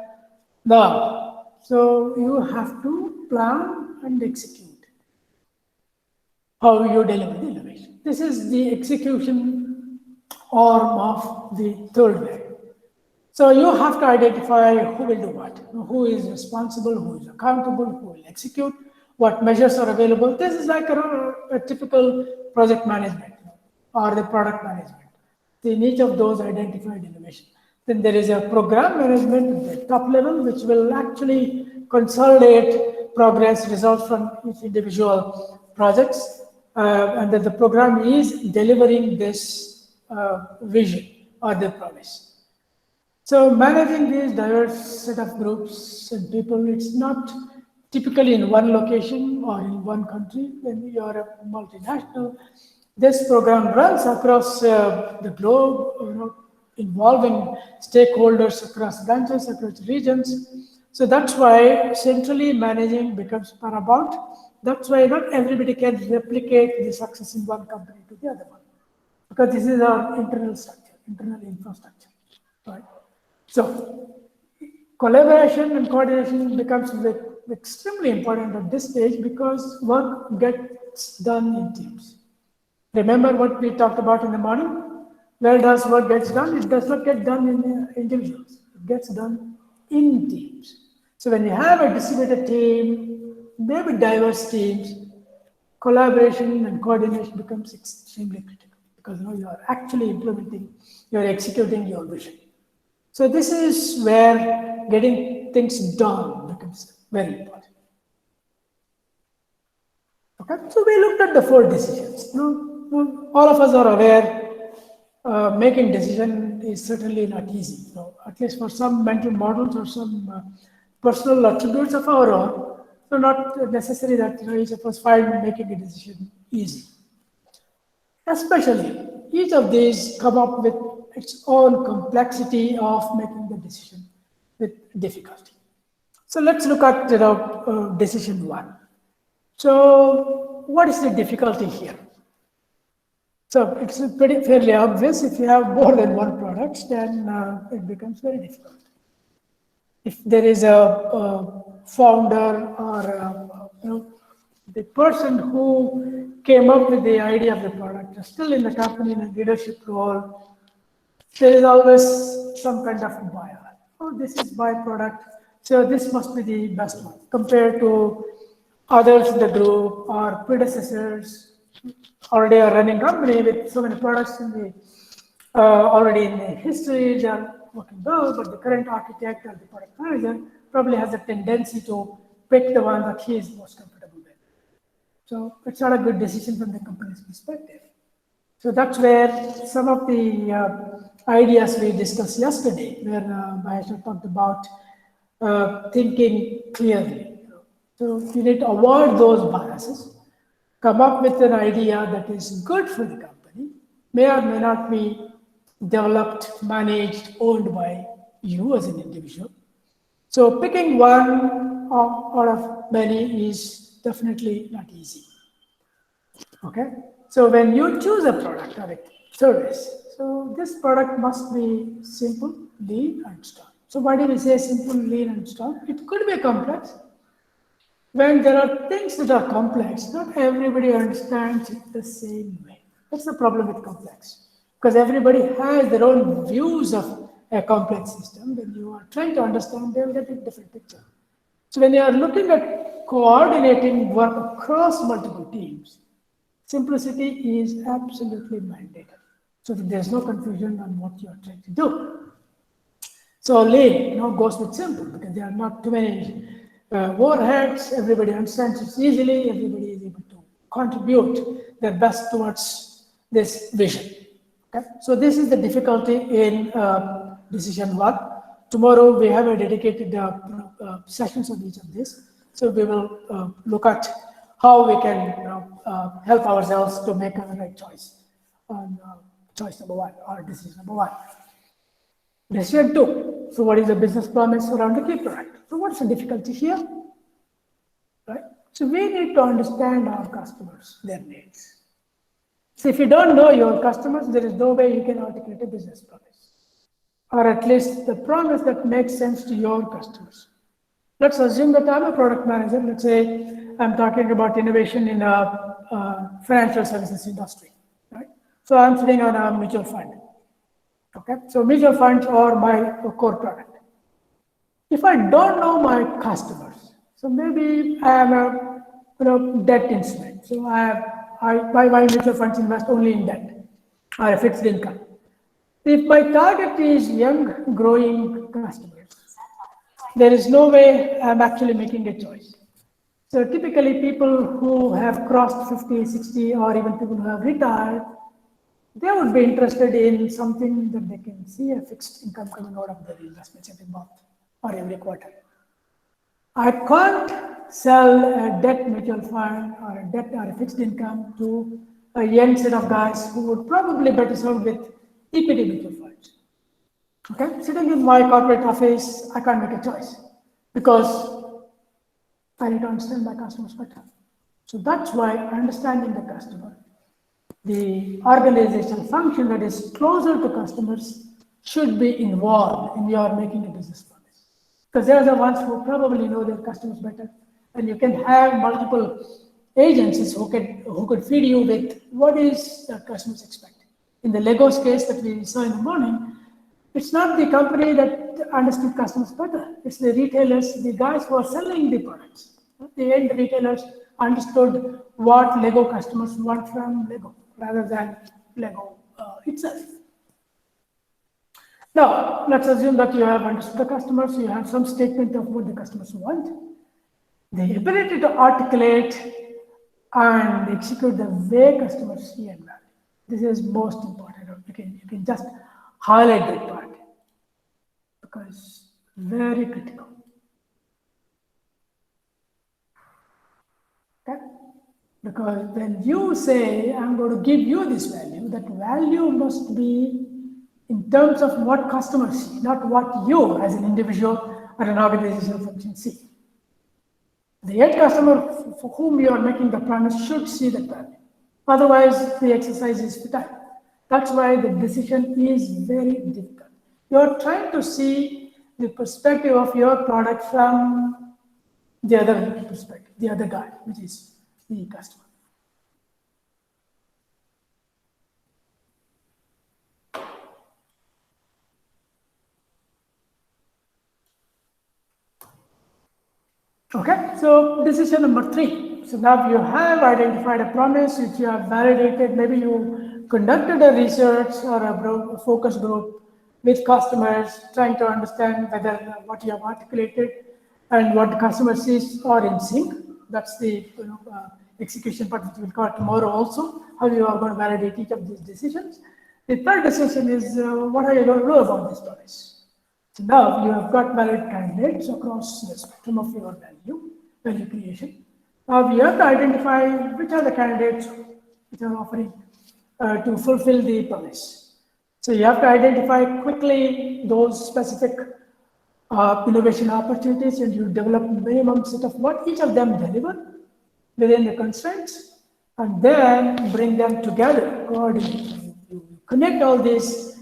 Now, so you have to plan and execute how you deliver the innovation. This is the execution arm of the third way. So you have to identify who will do what, who is responsible, who is accountable, who will execute, what measures are available. This is like a typical project management or the product management. In each of those identified innovation. Then there is a program management at the top level, which will actually consolidate progress results from each individual projects. And that the program is delivering this vision or the promise. So managing these diverse set of groups and people, it's not typically in one location or in one country. When you are a multinational, this program runs across the globe, involving stakeholders across branches, across regions. So that's why centrally managing becomes paramount. That's why not everybody can replicate the success in one company to the other one, because this is our internal structure, internal infrastructure, right? So collaboration and coordination becomes extremely important at this stage because work gets done in teams. Remember what we talked about in the morning? Where does work gets done? It does not get done in individuals. It gets done in teams. So when you have a distributed team, maybe diverse teams, collaboration and coordination becomes extremely critical because you are actually implementing, you're executing your vision. So this is where getting things done becomes very important. Okay, so we looked at the 4 decisions. All of us are aware making decision is certainly not easy. So at least for some mental models or some personal attributes of our own, so not necessary that each of us find making a decision easy. Especially, each of these come up with its own complexity of making the decision with difficulty. So let's look at decision 1. So what is the difficulty here? So it's pretty fairly obvious. If you have more than one product, then it becomes very difficult. If there is a founder or the person who came up with the idea of the product is still in the company in a leadership role, there is always some kind of buyer. Oh, this is my product, so this must be the best one compared to others in the group or predecessors already a running company with so many products in the already in the history, they are working well, but the current architect or the product manager probably has a tendency to pick the one that he is most comfortable with. So it's not a good decision from the company's perspective. So that's where some of the ideas we discussed yesterday, where Mahesh talked about thinking clearly. So you need to avoid those biases, come up with an idea that is good for the company, may or may not be developed, managed, owned by you as an individual. So picking one out of many is definitely not easy. Okay, so when you choose a product or a service, so this product must be simple, lean, and strong. So why do we say simple, lean, and strong? It could be complex. When there are things that are complex, not everybody understands it the same way. That's the problem with complex. Because everybody has their own views of a complex system. When you are trying to understand, they will get a different picture. So when you are looking at coordinating work across multiple teams, simplicity is absolutely mandated, so that there's no confusion on what you are trying to do. So lean, goes with simple because there are not too many overheads. Everybody understands it easily. Everybody is able to contribute their best towards this vision. Okay? So this is the difficulty in decision 1. Tomorrow we have a dedicated sessions on each of this. So we will look at how we can help ourselves to make a right choice on choice number 1 or decision number 1. Decision 2. So what is the business promise around the key product? So what's the difficulty here? Right? So we need to understand our customers, their needs. So if you don't know your customers, there is no way you can articulate a business promise, or at least the promise that makes sense to your customers. Let's assume that I'm a product manager. Let's say I'm talking about innovation in a financial services industry, right? So I'm sitting on a mutual fund. Okay, so mutual funds are my core product. If I don't know my customers, so maybe I am a debt instrument. So my mutual funds invest only in debt or a fixed income. If my target is young, growing customers, there is no way I'm actually making a choice. So typically people who have crossed 50, 60, or even people who have retired, they would be interested in something that they can see a fixed income coming out of their investments every month or every quarter. I can't sell a debt mutual fund or a debt or a fixed income to a young set of guys who would probably better served with equity mutual funds. Okay, sitting in my corporate office, I can't make a choice because I need to understand my customers better. So that's why understanding the customer, the organizational function that is closer to customers, should be involved in your making a business promise. Because they are the ones who probably know their customers better. And you can have multiple agencies who could feed you with what is the customers expect. In the Legos case that we saw in the morning, it's not the company that understood customers better. It's the retailers, the guys who are selling the products. The end retailers understood what Lego customers want from Lego rather than Lego itself. Now, let's assume that you have understood the customers, you have some statement of what the customers want. The ability to articulate and execute the way customers see and value. This is most important. You can just highlight that part because very critical. Okay? Because when you say, I'm going to give you this value, that value must be in terms of what customers see, not what you as an individual or an organizational function see. The end customer for whom you are making the promise should see that value. Otherwise, the exercise is futile. That's why the decision is very difficult. You're trying to see the perspective of your product from the other perspective, the other guy, which is the customer. Okay, so decision number 3. So now you have identified a promise which you have validated. Maybe you conducted a research or a focus group with customers trying to understand whether what you have articulated and what the customer sees are in sync. That's the execution part which we'll cover tomorrow also, how you are going to validate each of these decisions. The third decision is what are you going to do about this promise? So now you have got valid candidates across the spectrum of your value creation. Now you have to identify which are the candidates which are offering to fulfill the promise. So you have to identify quickly those specific innovation opportunities, and you develop minimum set of what each of them deliver within the constraints, and then bring them together, coordinate. You connect all these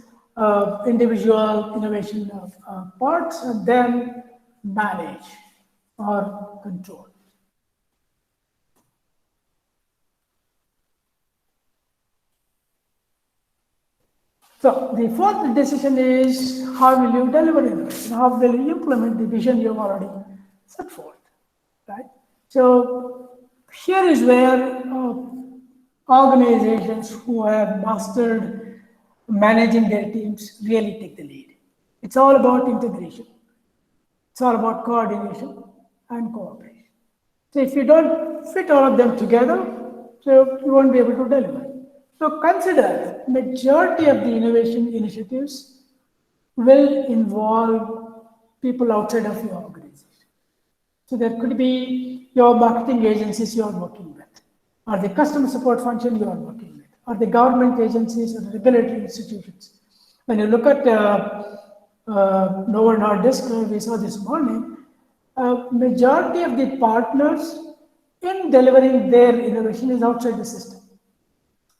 individual innovation parts and then manage or control. So the fourth decision is how will you deliver innovation? How will you implement the vision you've already set forth, right? So here is where organizations who have mastered managing their teams really take the lead. It's all about integration. It's all about coordination and cooperation. So if you don't fit all of them together, so you won't be able to deliver. So consider majority of the innovation initiatives will involve people outside of your organization. So there could be your marketing agencies you are working with, or the customer support function you are working with, or the government agencies or the regulatory institutions. When you look at Novo Nordisk, we saw this morning, majority of the partners in delivering their innovation is outside the system.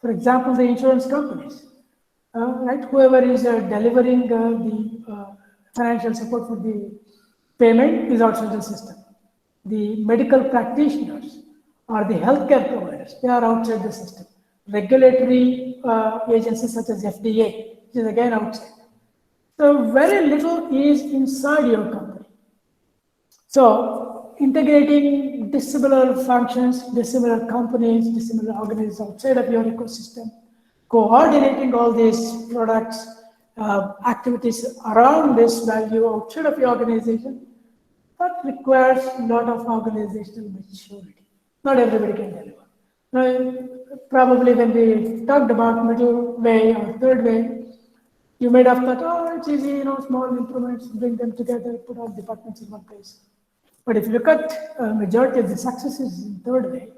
For example, the insurance companies, right? Whoever is delivering the financial support for the payment is outside the system. The medical practitioners or the healthcare providers, they are outside the system. Regulatory agencies such as FDA, which is again outside. So very little is inside your company. So integrating dissimilar functions, dissimilar companies, dissimilar organizations outside of your ecosystem, coordinating all these products, activities around this value outside of your organization, that requires a lot of organizational maturity. Not everybody can deliver. Now, probably when we talked about middle way or third way, you might have thought, oh, it's easy, small improvements, bring them together, put all departments in one place. But if you look at majority of the successes in third way,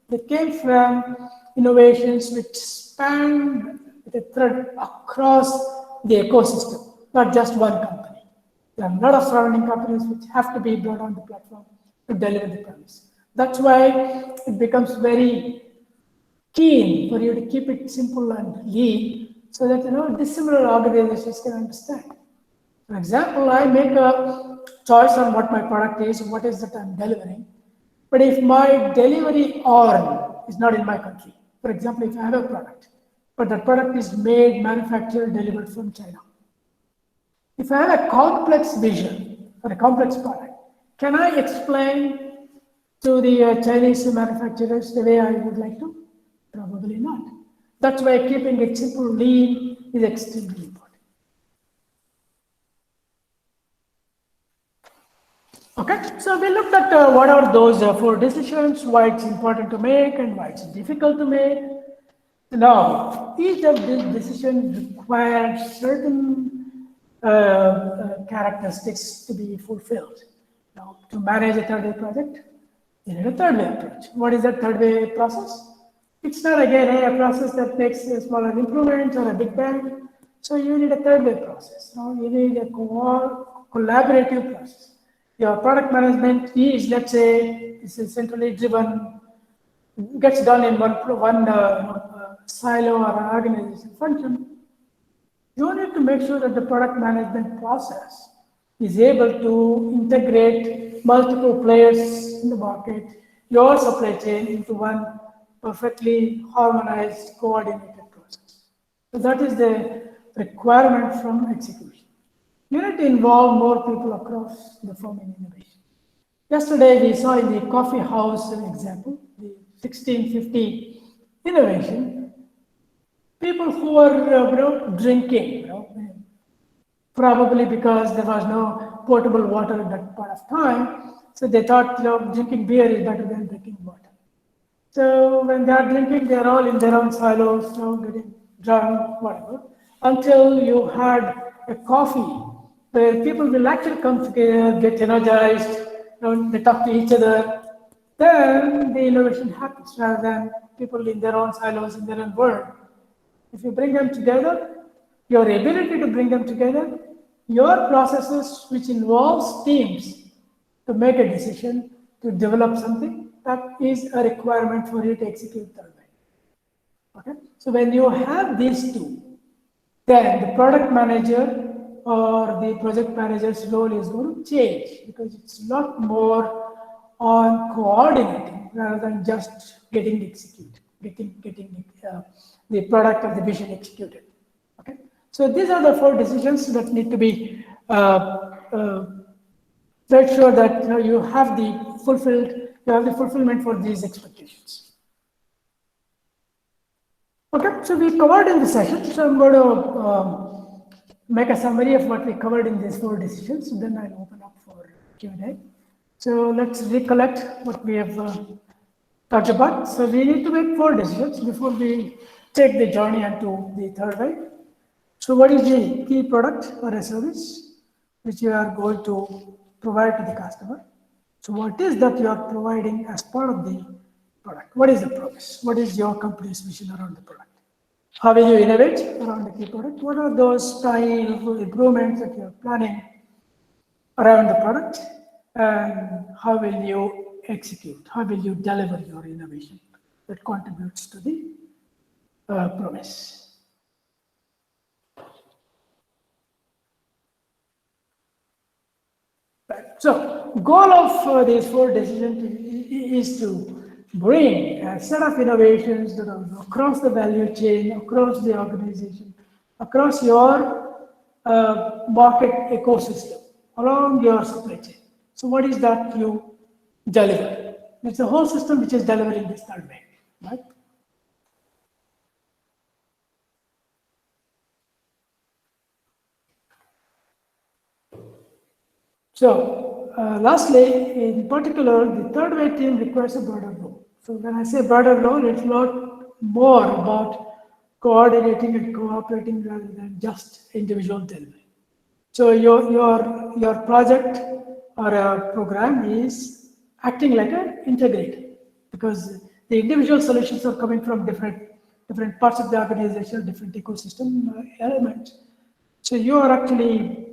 they came from innovations which span the thread across the ecosystem, not just one company. There are a lot of surrounding companies which have to be brought on the platform to deliver the promise. That's why it becomes very keen for you to keep it simple and lean so that dissimilar organizations can understand. For example, I make a choice on what my product is and what is that I'm delivering. But if my delivery arm is not in my country, for example, if I have a product, but that product is made, manufactured, delivered from China. If I have a complex vision or a complex product, can I explain to the Chinese manufacturers the way I would like to? Probably not. That's why keeping it simple, lean is extremely important. Okay, so we looked at what are those four decisions, why it's important to make and why it's difficult to make. Now, each of these decisions requires certain characteristics to be fulfilled. Now, to manage a third-way project, you need a third-way approach. What is that third-way process? It's not again a process that makes a smaller improvements or a big bang. So you need a third-way process. Now you need a collaborative process. Your product management is, let's say, is centrally driven, gets done in one silo or organization function. You need to make sure that the product management process is able to integrate multiple players in the market, your supply chain into one perfectly harmonized, coordinated process. So that is the requirement from execution. You need to involve more people across the firm in innovation. Yesterday we saw in the coffee house example, the 1650 innovation, people who were drinking, probably because there was no potable water at that point of time. So they thought drinking beer is better than drinking water. So when they are drinking, they are all in their own silos, getting drunk, whatever, until you had a coffee where people will actually come together, get energized, they talk to each other. Then the innovation happens rather than people in their own silos, in their own world. If you bring them together, your ability to bring them together, your processes which involves teams to make a decision, to develop something, that is a requirement for you to execute that way. Okay? So when you have these two, then the product manager or the project manager's role is going to change because it's a lot more on coordinating rather than just getting executed, getting the product or the vision executed. Okay, so these are the four decisions that need to be make sure that you have the fulfillment for these expectations. Okay, so we covered in the session. So I'm going to make a summary of what we covered in these four decisions. And then I'll open up for Q&A. So let's recollect what we have talked about. So we need to make four decisions before we take the journey into the third way. So what is the key product or a service which you are going to provide to the customer? So what is that you are providing as part of the product? What is the promise? What is your company's vision around the product? How will you innovate around the key product? What are those style improvements that you are planning around the product? And how will you execute? How will you deliver your innovation that contributes to the promise? Right. So, goal of these four decisions is to bring a set of innovations that are across the value chain, across the organization, across your market ecosystem, along your supply chain. So, what is that you deliver? It's a whole system which is delivering this third way, right? So, lastly, in particular, the third way team requires a broader role. So, when I say broader role, it's a lot more about coordinating and cooperating rather than just individual delivery. So, your project or a program is acting like an integrator because the individual solutions are coming from different parts of the organization, different ecosystem elements. So, you are actually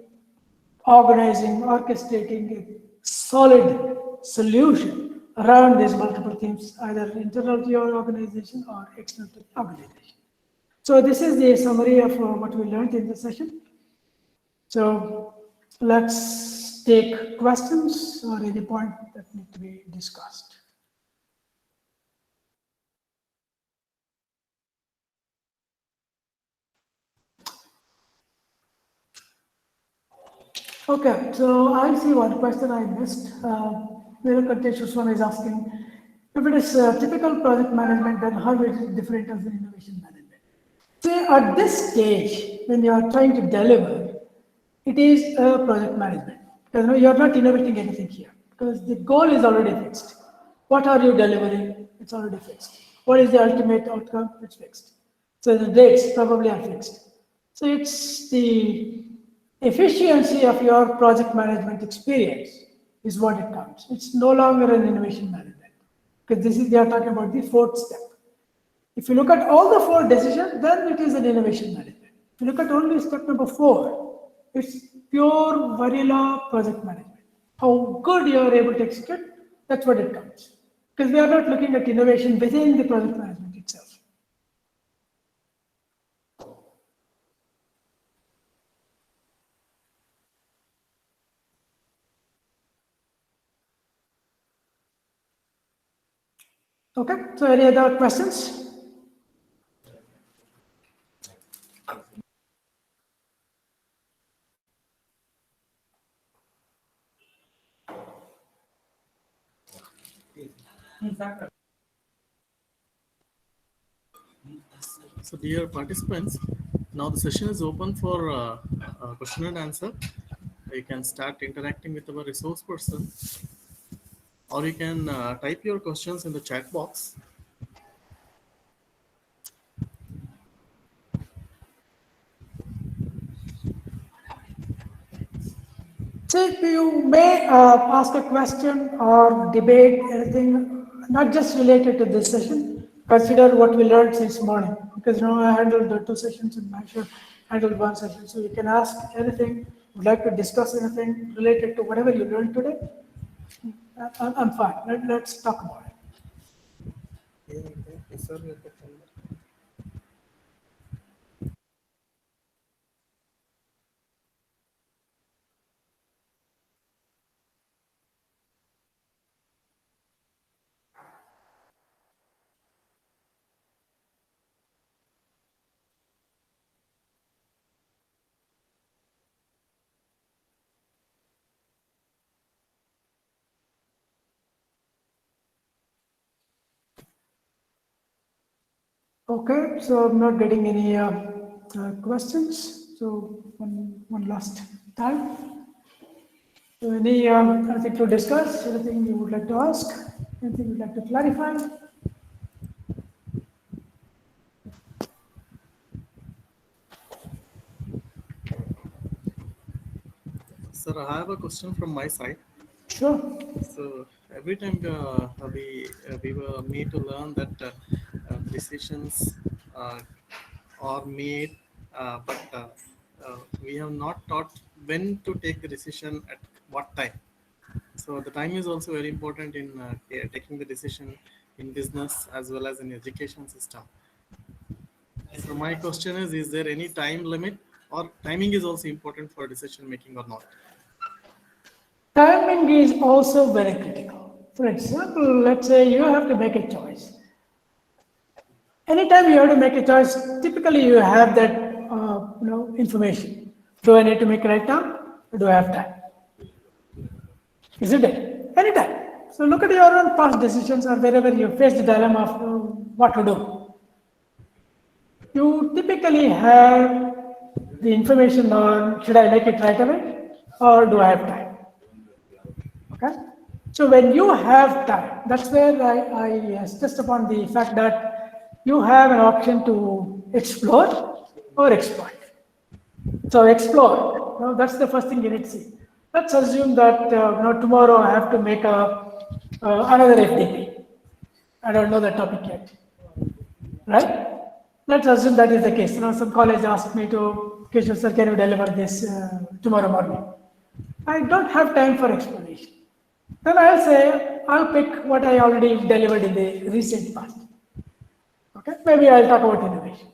organizing, orchestrating a solid solution around these multiple themes, either internal to your organization or external to the organization. So this is the summary of what we learned in the session. So let's take questions or any point that need to be discussed. Okay, so I see one question I missed. Contentious one is asking, if it is typical project management, then how is it different as an innovation management? See, at this stage, when you are trying to deliver, it is a project management. Because you are not innovating anything here, because the goal is already fixed. What are you delivering? It's already fixed. What is the ultimate outcome? It's fixed. So the dates probably are fixed. So it's the efficiency of your project management experience is what it counts. It's no longer an innovation management, because this is, they are talking about the fourth step. If you look at all the four decisions, then it is an innovation management. If you look at only step number 4, it's pure vanilla project management. How good you are able to execute, that's what it counts. Because we are not looking at innovation within the project management itself. Okay, so any other questions? So, dear participants, now the session is open for question and answer. You can start interacting with our resource person, or you can type your questions in the chat box. So you may ask a question or debate anything, not just related to this session. Consider what we learned since morning, because now I handled the 2 sessions and I should handle 1 session. So you can ask anything, would like to discuss anything related to whatever you learned today. I'm fine. Let's talk about it. Okay, so I'm not getting any questions. So one last time. So anything to discuss? Anything you would like to ask? Anything you'd like to clarify? Sir, I have a question from my side. Sure. So every time we were made to learn that decisions are made, but we have not taught when to take the decision at what time. So the time is also very important in taking the decision in business as well as in education system. So my question is there any time limit, or timing is also important for decision making or not? Timing is also very critical. For example, let's say you have to make a choice. Anytime you have to make a choice, typically you have that information. Do I need to make it right now, or do I have time? Isn't it? Anytime. So look at your own past decisions, or wherever you face the dilemma of what to do. You typically have the information on, should I make it right away, or do I have time? Okay. So when you have time, that's where I stressed upon the fact that you have an option to explore or exploit. So explore, that's the first thing you need to see. Let's assume that tomorrow I have to make another FDP. I don't know the topic yet, right? Let's assume that is the case. Some college asked me to, Keshav sir, can you deliver this tomorrow morning? I don't have time for explanation. Then I'll say, I'll pick what I already delivered in the recent past. Okay, maybe I'll talk about innovation.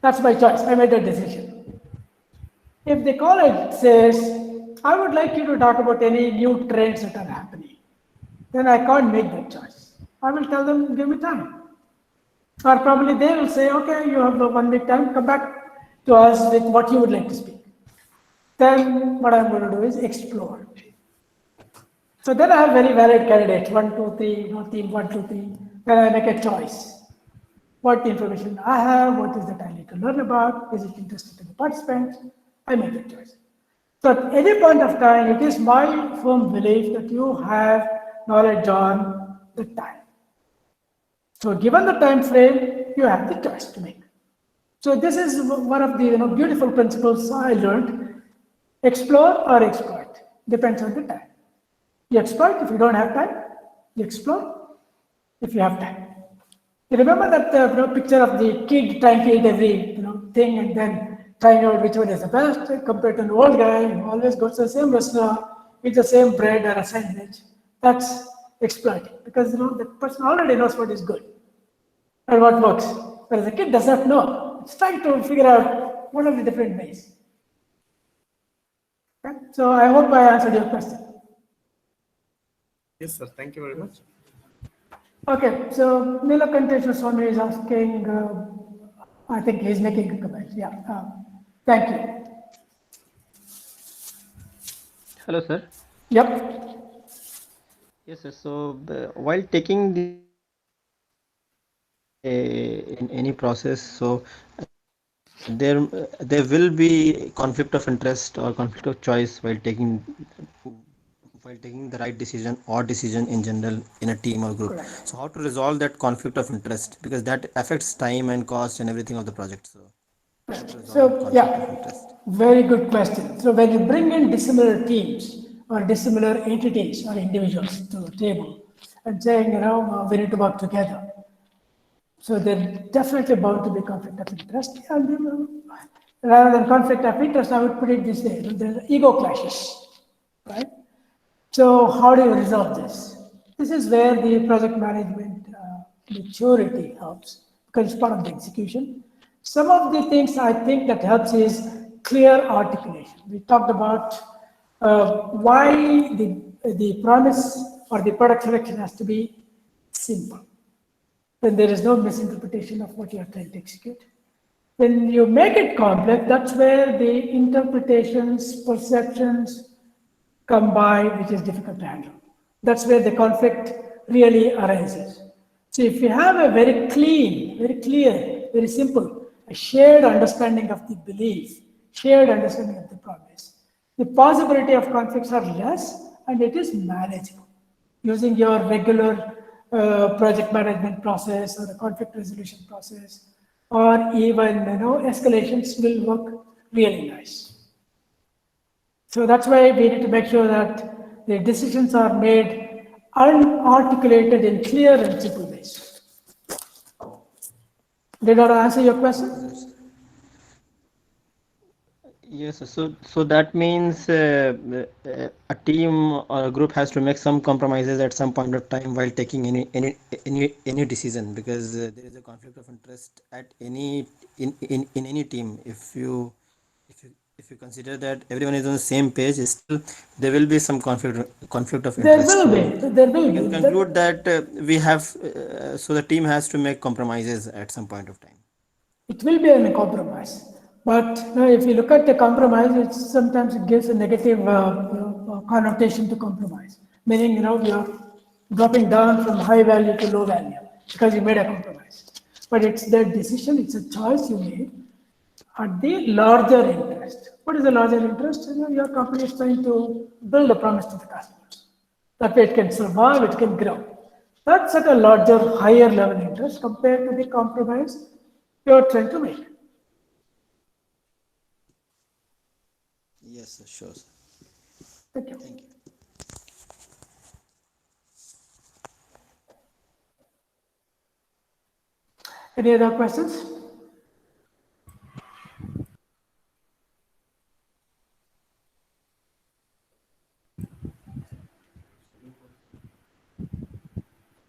That's my choice. I made a decision. If the college says, I would like you to talk about any new trends that are happening, then I can't make that choice. I will tell them, give me time. Or probably they will say, okay, you have 1 week time, come back to us with what you would like to speak. Then what I'm going to do is explore. So then I have very valid candidates, one, two, three, team one, two, three. Then I make a choice. What information I have, what is that I need to learn about, is it interesting to the participants? I make a choice. So at any point of time, it is my firm belief that you have knowledge on the time. So given the time frame, you have the choice to make. So this is one of the beautiful principles I learned. Explore or exploit, depends on the time. You exploit if you don't have time, you explore if you have time. You remember that picture of the kid trying to eat every thing and then trying out which one is the best compared to an old guy who always goes to the same restaurant, eats the same bread or a sandwich. That's exploiting because the person already knows what is good and what works. Whereas the kid does not know. It's trying to figure out what are the different ways. Okay? So I hope I answered your question. Yes, sir. Thank you very much. Okay, so Nilakanteswar Swami is asking, I think he's making a comment. Yeah, thank you. Hello, sir. Yep. Yes, sir. So, while taking the in any process, so there will be conflict of interest or conflict of choice while taking the right decision or decision in general in a team or group. Correct. So, how to resolve that conflict of interest because that affects time and cost and everything of the project. So, how to resolve that So, conflict of yeah, interest? very good question. So, when you bring in dissimilar teams or dissimilar entities or individuals to the table and saying, we need to work together. So, there's definitely bound to be conflict of interest. And rather than conflict of interest, I would put it this way: there are ego clashes, right? So, how do you resolve this? This is where the project management maturity helps because it's part of the execution. Some of the things I think that helps is clear articulation. We talked about why the promise or the product selection has to be simple. Then there is no misinterpretation of what you are trying to execute. When you make it complex, that's where the interpretations, perceptions, come by, which is difficult to handle. That's where the conflict really arises. So if you have a very clean, very clear, very simple, a shared understanding of the belief, shared understanding of the promise, the possibility of conflicts are less and it is manageable. Using your regular project management process or a conflict resolution process or even escalations will work really nice. So that's why we need to make sure that the decisions are made unarticulated in clear and simple ways. Did I answer your question? Yes. Yes, so that means a team or a group has to make some compromises at some point of time while taking any decision because there is a conflict of interest at in any team. If you consider that everyone is on the same page, still there will be some conflict of There interest. will So be. There will we can be. conclude that we have so the team has to make compromises at some point of time. It will be a compromise. But if you look at the compromise, sometimes it gives a negative connotation to compromise. Meaning, you're dropping down from high value to low value because you made a compromise. But it's their decision, it's a choice you made at the larger interest. What is the larger interest? Your company is trying to build a promise to the customers. That way it can survive, it can grow. That's at a larger, higher level interest compared to the compromise you're trying to make. Yes, sir, sure, sir. Thank you. Thank you. Any other questions?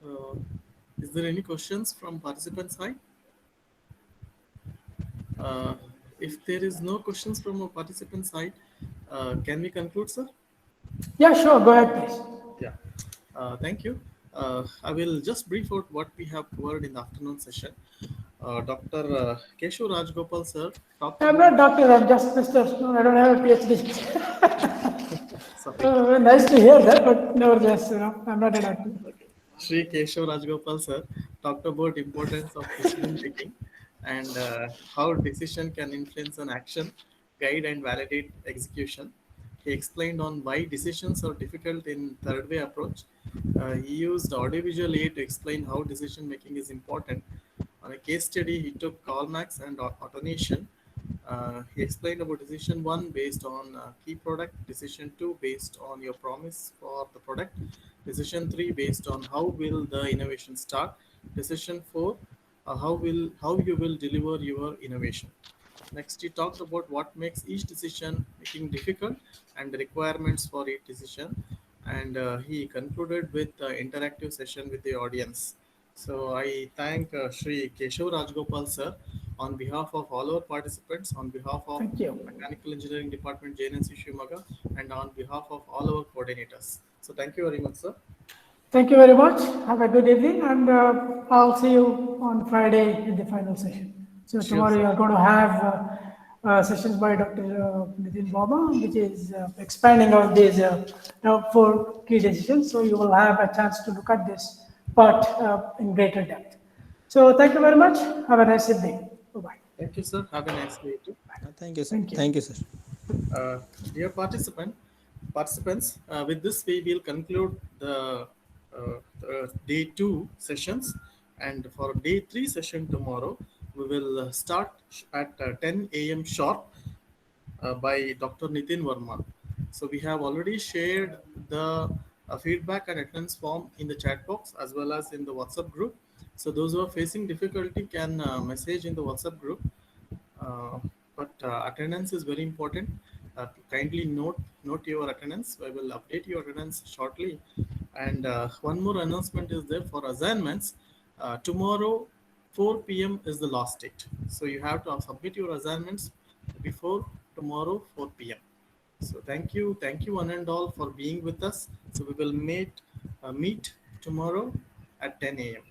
Uh, is there any questions from participant side? Uh, if there is no questions from a participant side, can we conclude, sir? Yeah, sure. Go ahead, please. Yeah. Thank you. I will just brief out what we have covered in the afternoon session. Dr. Keshav Rajgopal, sir, talked I'm about. not doctor, I'm just Mr. No, I don't have a PhD. Sufik. Nice to hear that, but nevertheless, I'm not an actor. Okay. Shri Keshav Rajgopal sir talked about importance of decision making and how decision can influence an action, guide and validate execution. He explained on why decisions are difficult in third way approach. He used audiovisual aid to explain how decision making is important. On a case study, he took callbacks and automation. He explained about decision one based on key product, decision two based on your promise for the product, decision three based on how will the innovation start, decision four how you will deliver your innovation. Next, he talked about what makes each decision making difficult and the requirements for each decision. And he concluded with interactive session with the audience. So I thank Shri Keshav Rajgopal sir on behalf of all our participants, on behalf of Thank you. Mechanical Engineering Department, JNNCE Shimoga, and on behalf of all our coordinators. So thank you very much, sir. Thank you very much. Have a good evening, and I'll see you on Friday in the final session. So Sure, tomorrow sir. you are going to have sessions by Dr. Nitin Baba, which is expanding on these four key decisions. So you will have a chance to look at this part in greater depth. So thank you very much. Have a nice evening. Bye bye. Thank you, sir. Have a nice day too. Thank you, sir. Thank you. Thank you, sir. Uh, dear participants, with this we will conclude the day two sessions, and for day three session tomorrow, we will start at 10 a.m. sharp by Dr. Nitin Verma. So we have already shared the feedback and attendance form in the chat box as well as in the WhatsApp group. So those who are facing difficulty can message in the WhatsApp group. Uh, but attendance is very important. Kindly note your attendance. I will update your attendance shortly. And one more announcement is there for assignments. Tomorrow, 4 p.m. is the last date. So you have to submit your assignments before tomorrow, 4 p.m. So thank you one and all for being with us. So we will meet tomorrow at 10 a.m.